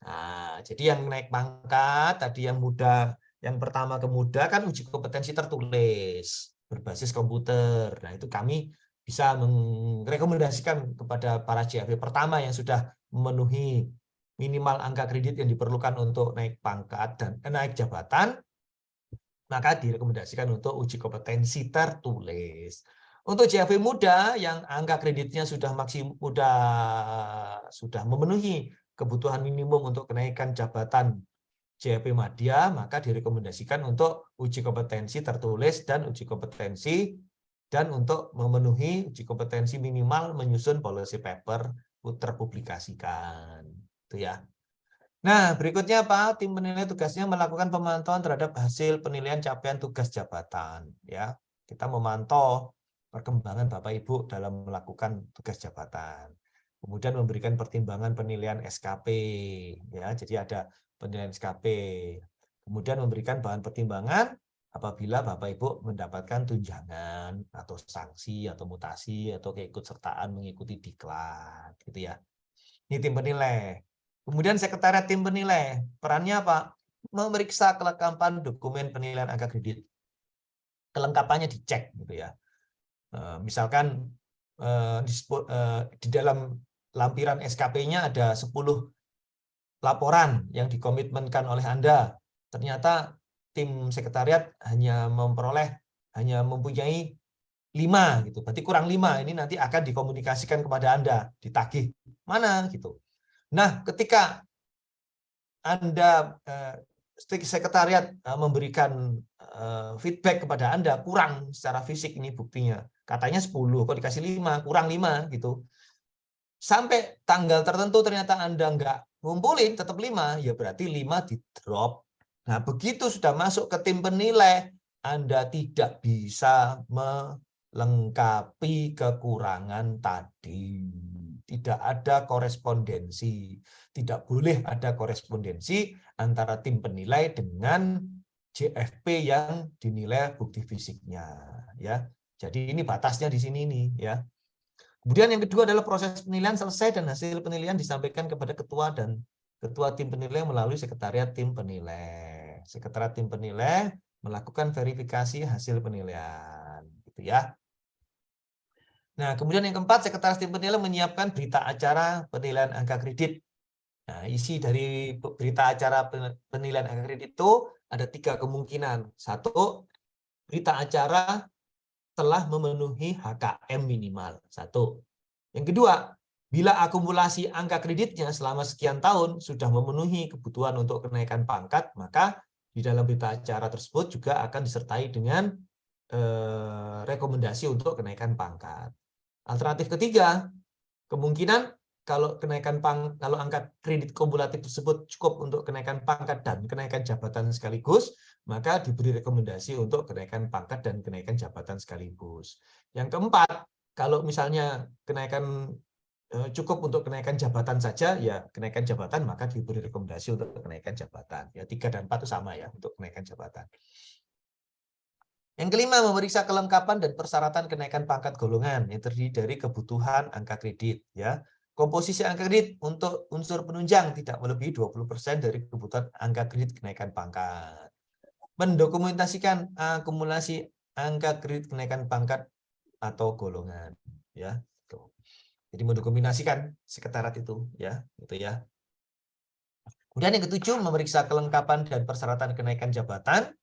Nah, jadi yang naik pangkat, tadi yang muda, yang pertama ke muda kan uji kompetensi tertulis, berbasis komputer. Nah, itu kami bisa merekomendasikan kepada para JAP pertama yang sudah memenuhi minimal angka kredit yang diperlukan untuk naik pangkat dan naik jabatan, maka direkomendasikan untuk uji kompetensi tertulis. Untuk JAP muda yang angka kreditnya sudah sudah memenuhi kebutuhan minimum untuk kenaikan jabatan JAP Madya, maka direkomendasikan untuk uji kompetensi tertulis dan uji kompetensi dan untuk memenuhi uji kompetensi minimal menyusun policy paper terpublikasikan. Itu ya. Nah, berikutnya apa? Tim penilai tugasnya melakukan pemantauan terhadap hasil penilaian capaian tugas jabatan. Ya, kita memantau perkembangan Bapak Ibu dalam melakukan tugas jabatan. Kemudian memberikan pertimbangan penilaian SKP. Ya, jadi ada penilaian SKP. Kemudian memberikan bahan pertimbangan apabila Bapak Ibu mendapatkan tunjangan atau sanksi atau mutasi atau keikutsertaan mengikuti diklat, gitu ya. Ini tim penilai. Kemudian sekretariat tim penilai, perannya apa? Memeriksa kelengkapan dokumen penilaian angka kredit. Kelengkapannya dicek gitu ya. Misalkan di dalam lampiran SKP-nya ada 10 laporan yang dikomitmenkan oleh Anda. Ternyata tim sekretariat hanya mempunyai 5 gitu. Berarti kurang 5. Ini nanti akan dikomunikasikan kepada Anda, ditagih. Mana gitu. Nah, ketika Anda sekretariat memberikan feedback kepada Anda kurang secara fisik ini buktinya. Katanya 10, kok dikasih 5, kurang 5 gitu. Sampai tanggal tertentu ternyata Anda nggak ngumpulin, tetap 5, ya berarti 5 di-drop. Nah, begitu sudah masuk ke tim penilai, Anda tidak bisa melengkapi kekurangan tadi. Tidak ada korespondensi. Tidak boleh ada korespondensi antara tim penilai dengan JFP yang dinilai bukti fisiknya. Ya, jadi ini batasnya di sini nih. Ya. Kemudian yang kedua adalah proses penilaian selesai dan hasil penilaian disampaikan kepada ketua dan ketua tim penilai melalui sekretariat tim penilai. Sekretariat tim penilai melakukan verifikasi hasil penilaian, gitu ya. Nah, kemudian yang keempat, sekretaris tim penilai menyiapkan berita acara penilaian angka kredit. Nah, isi dari berita acara penilaian angka kredit itu ada 3 kemungkinan. 1, berita acara telah memenuhi HKM minimal. 1. Yang kedua, bila akumulasi angka kreditnya selama sekian tahun sudah memenuhi kebutuhan untuk kenaikan pangkat, maka di dalam berita acara tersebut juga akan disertai dengan rekomendasi untuk kenaikan pangkat. Alternatif ketiga, kemungkinan kalau angka kredit kumulatif tersebut cukup untuk kenaikan pangkat dan kenaikan jabatan sekaligus, maka diberi rekomendasi untuk kenaikan pangkat dan kenaikan jabatan sekaligus. Yang keempat, kalau misalnya kenaikan cukup untuk kenaikan jabatan saja, ya kenaikan jabatan maka diberi rekomendasi untuk kenaikan jabatan. Ya 3 dan 4 itu sama ya untuk kenaikan jabatan. Yang kelima, memeriksa kelengkapan dan persyaratan kenaikan pangkat golongan yang terdiri dari kebutuhan angka kredit. Ya, komposisi angka kredit untuk unsur penunjang tidak melebihi 20% dari kebutuhan angka kredit kenaikan pangkat. Mendokumentasikan akumulasi angka kredit kenaikan pangkat atau golongan. Ya, jadi mendokumentasikan sekretariat itu, ya, gitu ya. Kemudian yang ketujuh, memeriksa kelengkapan dan persyaratan kenaikan jabatan.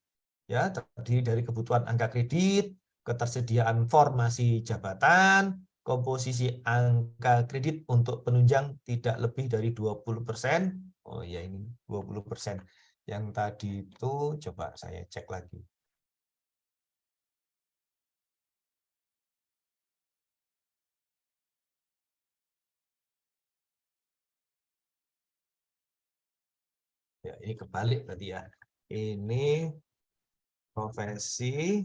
Ya, terdiri dari kebutuhan angka kredit, ketersediaan formasi jabatan, komposisi angka kredit untuk penunjang tidak lebih dari 20%. Oh ya, ini 20%. Yang tadi itu coba saya cek lagi. Ya, ini kebalik berarti ya. Ini profesi.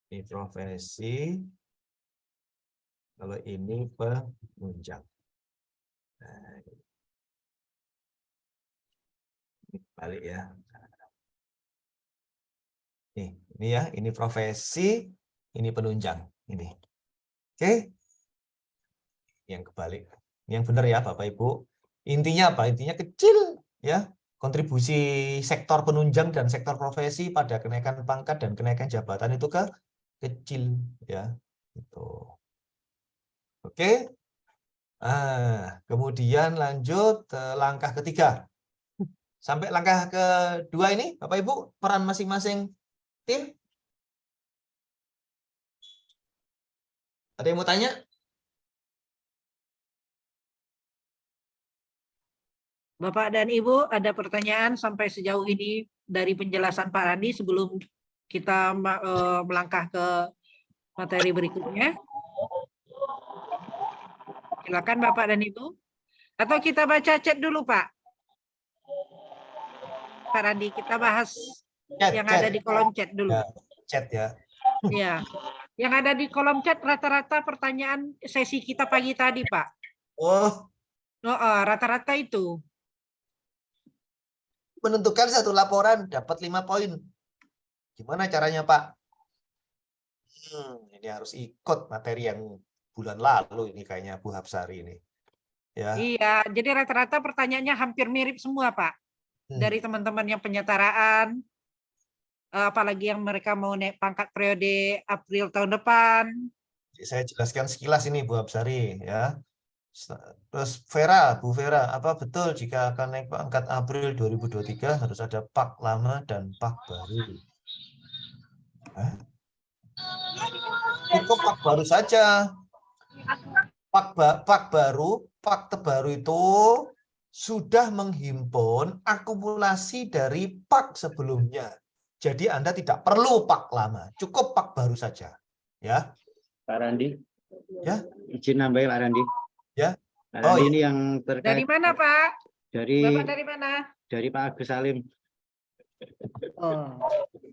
Ini profesi. Kalau ini penunjang. Nah, ini balik ya. Ini ya, ini profesi, ini penunjang. Ini. Oke. Yang kebalik. Yang benar ya Bapak Ibu. Intinya apa? Intinya kecil ya. Kontribusi sektor penunjang dan sektor profesi pada kenaikan pangkat dan kenaikan jabatan itu kecil ya. Itu. Oke. Kemudian lanjut langkah ketiga. Sampai langkah kedua ini, Bapak Ibu, peran masing-masing tim. Ada yang mau tanya? Bapak dan Ibu, ada pertanyaan sampai sejauh ini dari penjelasan Pak Randi sebelum kita melangkah ke materi berikutnya? Silakan Bapak dan Ibu. Atau kita baca chat dulu, Pak? Pak Randi, kita bahas yang ada di kolom chat dulu. Ya, chat ya. Ya, yang ada di kolom chat rata-rata pertanyaan sesi kita pagi tadi, Pak. Oh, Rata-rata itu. menentukan satu laporan dapat 5 poin. Gimana caranya, Pak? Ini harus ikut materi yang bulan lalu ini kayaknya Bu Hapsari ini. Ya. Iya, jadi rata-rata pertanyaannya hampir mirip semua, Pak. Dari teman-teman yang penyetaraan, apalagi yang mereka mau naik pangkat periode April tahun depan. Saya jelaskan sekilas ini Bu Hapsari ya. Terus Bu Vera, apa betul jika akan naik pangkat April 2023 harus ada pak lama dan pak baru? Cukup pak baru saja. Pak terbaru itu sudah menghimpun akumulasi dari pak sebelumnya. Jadi Anda tidak perlu pak lama, cukup pak baru saja. Ya. Pak Randi. Ya. Izin nambahin Pak Randi. Ya. Pak Randi ini yang terkait. Dari mana, Pak? Bapak dari mana? Dari Pak Agus Salim. Oh.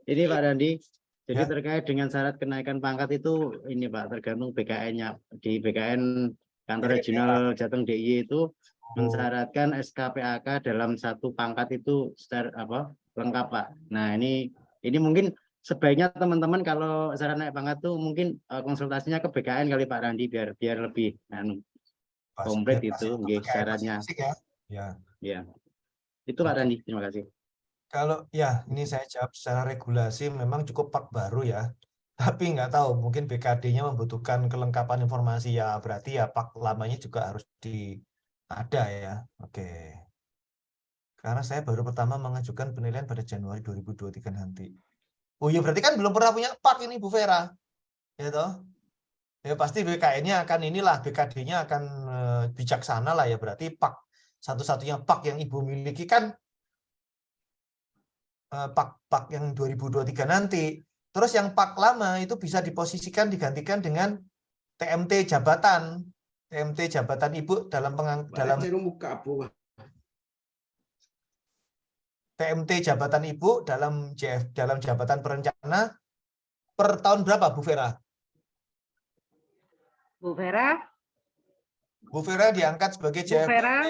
Ini Pak Randi. Jadi Ya. terkait dengan syarat kenaikan pangkat itu ini Pak, tergantung BKN-nya. Di BKN Kantor Regional Jateng DIY itu mensyaratkan SKPAK dalam satu pangkat itu secara lengkap Pak. Nah ini mungkin sebaiknya teman-teman kalau syarat naik pangkat tuh mungkin konsultasinya ke BKN kali Pak Randi biar lebih komplit itu syaratnya. Ya. Itu Pak Randi, terima kasih. Kalau ya ini saya jawab secara regulasi memang cukup pak baru ya. Tapi nggak tahu mungkin BKD-nya membutuhkan kelengkapan informasi ya berarti ya pak lamanya juga harus ada ya. Oke. Karena saya baru pertama mengajukan penilaian pada Januari 2023 nanti. Oh iya berarti kan belum pernah punya pak ini Bu Vera. Ya toh? Ya pasti BKN-nya akan inilah BKD-nya akan bijaksana lah ya berarti pak satu-satunya pak yang Ibu miliki kan pak yang 2023 nanti. Terus yang pak lama itu bisa diposisikan digantikan dengan TMT jabatan. TMT jabatan Ibu dalam TMT jabatan Ibu dalam jabatan perencana per tahun berapa Bu Vera? Bu Vera? Bu Vera diangkat sebagai Bu Vera?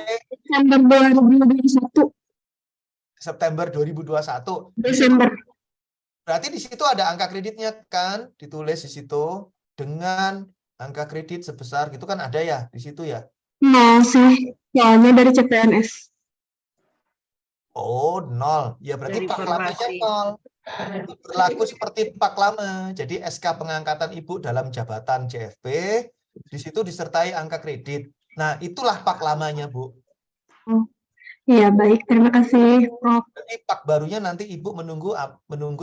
September 2021. Desember. Berarti di situ ada angka kreditnya kan, ditulis di situ dengan angka kredit sebesar gitu kan ada ya di situ ya? Nol sih, soalnya dari CPNS. Oh, 0. Ya berarti Dari pak lamanya 0. Berlaku seperti pak lama. Jadi SK pengangkatan Ibu dalam jabatan CFP di situ disertai angka kredit. Nah, itulah pak lamanya, Bu. Iya, baik. Terima kasih, Prof. Jadi pak barunya nanti Ibu menunggu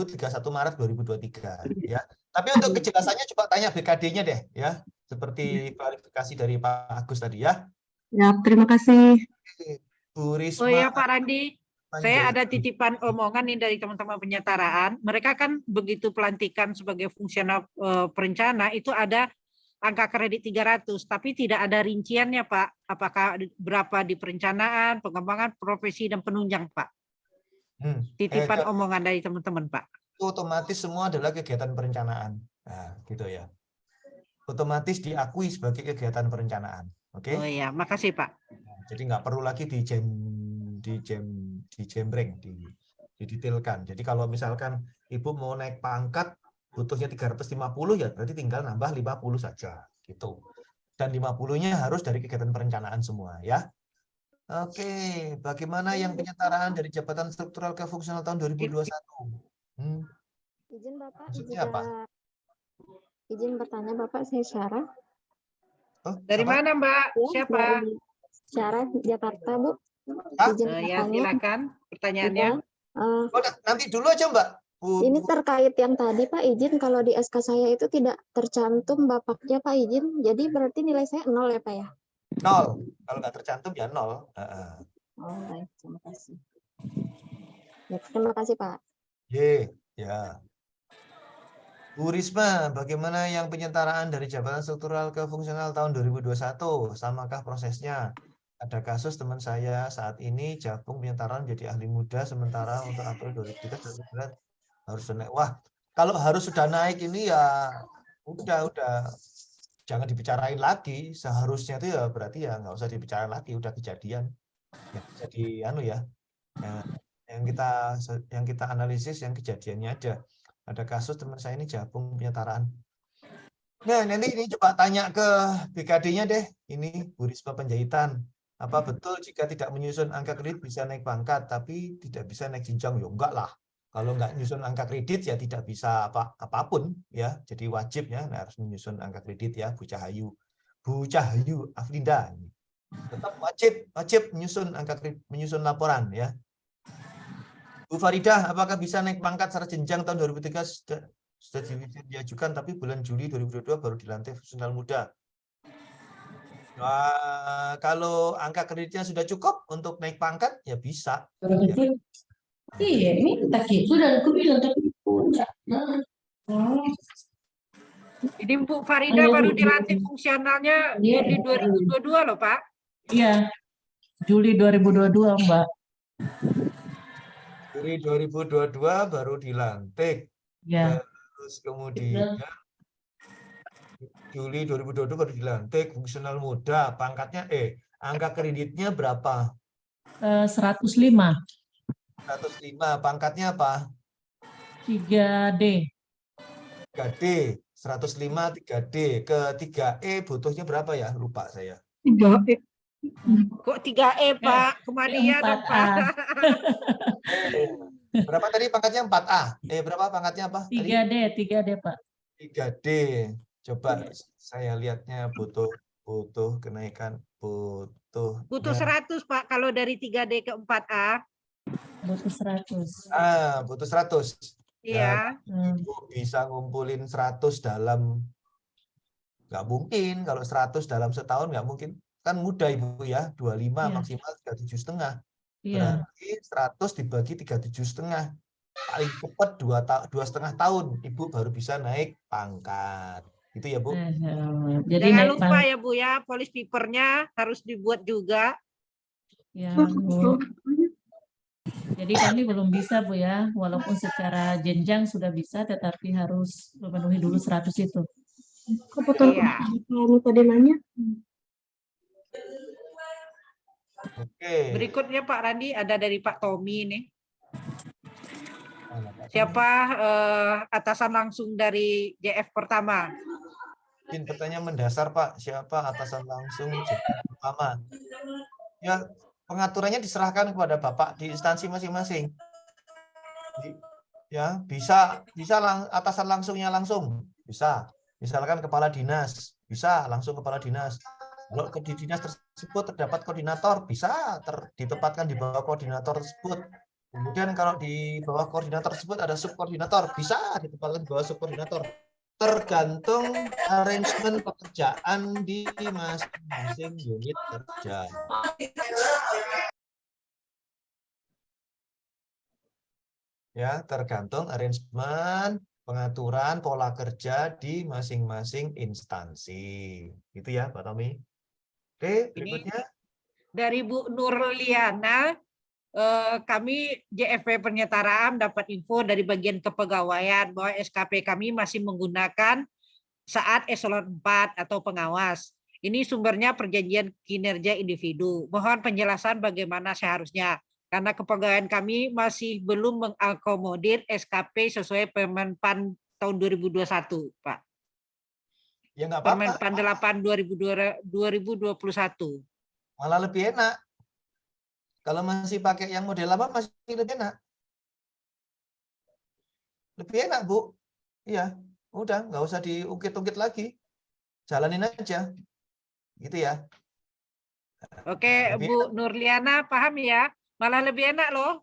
31 Maret 2023 ya. Tapi untuk kejelasannya coba tanya BKD-nya deh ya. Seperti klarifikasi dari Pak Agus tadi ya. Ya, terima kasih. Bu Risma. Oh ya Pak Randi, saya ada titipan omongan nih dari teman-teman penyetaraan. Mereka kan begitu pelantikan sebagai fungsional perencana itu ada angka kredit 300, tapi tidak ada rinciannya, Pak. Apakah berapa di perencanaan, pengembangan profesi dan penunjang, Pak? Titipan omongan dari teman-teman, Pak. Itu otomatis semua adalah kegiatan perencanaan. Nah, gitu ya. Otomatis diakui sebagai kegiatan perencanaan. Oke? Oh iya, makasih, Pak. Jadi nggak perlu lagi dijembreng, didetailkan. Jadi kalau misalkan Ibu mau naik pangkat butuhnya 350 ya berarti tinggal nambah 50 saja gitu. Dan 50-nya harus dari kegiatan perencanaan semua ya. Oke, bagaimana yang penyetaraan dari jabatan struktural ke fungsional tahun 2021? Izin Bapak, Maksudnya apa? Izin bertanya Bapak, saya Syarah. Oh, Dari siapa? mana, Mbak? Ya, Siapa? dari Syarah, Jakarta, Bu. Ah? Izin Ya, bertanya. silakan pertanyaannya. Ya, Oh, nanti dulu aja, Mbak. ini terkait yang tadi, Pak, izin kalau di SK saya itu tidak tercantum bapaknya, Pak, izin. Jadi berarti nilai saya 0 ya, Pak ya? 0. Kalau nggak tercantum ya 0. Oh, baik. Terima kasih. Ya, terima kasih, Pak. Ya. Bu Risma, bagaimana yang penyetaraan dari jabatan struktural ke fungsional tahun 2021? Samakah prosesnya? Ada kasus teman saya saat ini Japung penyetaraan menjadi ahli muda, sementara untuk April 2023 harus naik. Wah, kalau harus sudah naik ini ya udah jangan dibicarain lagi. Seharusnya itu ya berarti ya nggak usah dibicarain lagi, udah kejadian. Ya, jadi yang kita analisis yang kejadiannya aja. Ada kasus teman saya ini Japung penyetaraan. Nah, nanti ini coba tanya ke BKD-nya deh. Ini Bu Risma Penjahitan. Apa betul jika tidak menyusun angka kredit bisa naik pangkat, tapi tidak bisa naik jenjang? Ya enggak lah. Kalau enggak menyusun angka kredit ya tidak bisa apapun ya. Jadi wajib ya harus menyusun angka kredit ya Bu Cahayu. Bu Cahayu Aflinda. Tetap wajib menyusun angka kredit, menyusun laporan ya. Bu Faridah, apakah bisa naik pangkat secara jenjang tahun 2003 sudah diajukan, tapi bulan Juli 2022 baru dilantik fungsional muda. Nah, kalau angka kreditnya sudah cukup untuk naik pangkat, ya bisa. Ya. Iya, ini tak gitu dan aku bilang tapi enggak. Ini Bu Farida baru dilantik fungsionalnya Juli 2022 loh, Pak. Iya, Juli 2022, Mbak. Juli 2022 baru dilantik. Ya. Terus kemudian Juli 2022 baru dilantik fungsional muda. Pangkatnya angka kreditnya berapa? 105. 105. Pangkatnya apa? 3D. 3D. 105 3D. Ke 3E butuhnya berapa ya? Lupa saya. 3E. Kok 3E, Pak? Kemanian dong, Pak. Berapa tadi pangkatnya? 4A. Berapa pangkatnya apa? 3D, Pak. 3D. Coba saya lihatnya butuh kenaikan butuh 100, Pak, kalau dari 3D ke 4A. Butuh 100. Butuh 100. Iya. Ibu bisa ngumpulin 100 dalam, nggak mungkin. Kalau 100 dalam setahun nggak mungkin. Kan mudah Ibu ya, 25 maksimal 37,5. Berarti 100 dibagi 37,5. Paling cepat 2,5 tahun Ibu baru bisa naik pangkat. Gitu ya, Bu. Jadi jangan lupa ya, Bu ya, polis papernya harus dibuat juga. Ya, Bu. Jadi kami belum bisa, Bu ya, walaupun secara jenjang sudah bisa, tetapi harus memenuhi dulu 100 itu. Iya. Tadi nanya. Oke. Berikutnya Pak Randi ada dari Pak Tommy nih. Siapa atasan langsung dari JF pertama? Mungkin pertanyaan mendasar Pak, siapa atasan langsung JF pertama? Ya, pengaturannya diserahkan kepada Bapak di instansi masing-masing. Ya, bisa atasan langsungnya langsung, bisa. Misalkan kepala dinas, bisa langsung kepala dinas. Kalau di dinas tersebut terdapat koordinator, bisa ditempatkan di bawah koordinator tersebut. Kemudian kalau di bawah koordinator tersebut ada subkoordinator, bisa ditempatkan di bawah subkoordinator. Tergantung arrangement pekerjaan di masing-masing unit kerja. Ya, tergantung arrangement pengaturan pola kerja di masing-masing instansi. Gitu ya, Pak Tommy. Oke, berikutnya. Dari Bu Nurliana, kami JFP Penyetaraan dapat info dari bagian kepegawaian bahwa SKP kami masih menggunakan saat eselon 4 atau pengawas. Ini sumbernya perjanjian kinerja individu. Mohon penjelasan bagaimana seharusnya. Karena kepegawaian kami masih belum mengakomodir SKP sesuai Permenpan tahun 2021, Pak. Ya nggak apa-apa. Permenpan 8 2021. Malah lebih enak. Kalau masih pakai yang model lama masih lebih enak. Lebih enak, Bu. Iya, udah nggak usah diungkit-ungkit lagi. Jalanin aja. Gitu ya. Oke, Lebih Bu Nurliana paham ya? Malah lebih enak loh.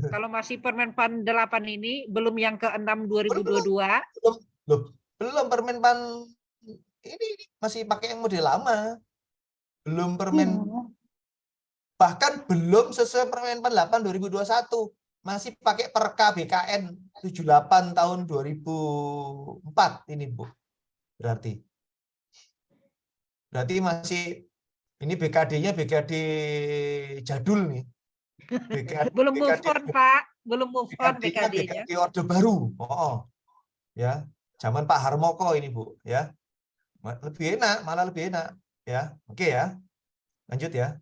Kalau masih Permenpan 8 ini, belum yang ke-6 2022. Belum Permenpan ini masih pakai yang model lama. Belum bahkan belum sesuai Permenpan 8 2021. Masih pakai Perka BKN 78 tahun 2004 ini, Bu. Berarti masih ini BKD-nya BKD jadul nih. Belum move on, Pak. Belum move on BKD-nya. BKD Orde Baru. Ya, zaman Pak Harmoko ini, Bu, ya. Lebih enak, malah lebih enak, ya. Oke ya. Lanjut ya.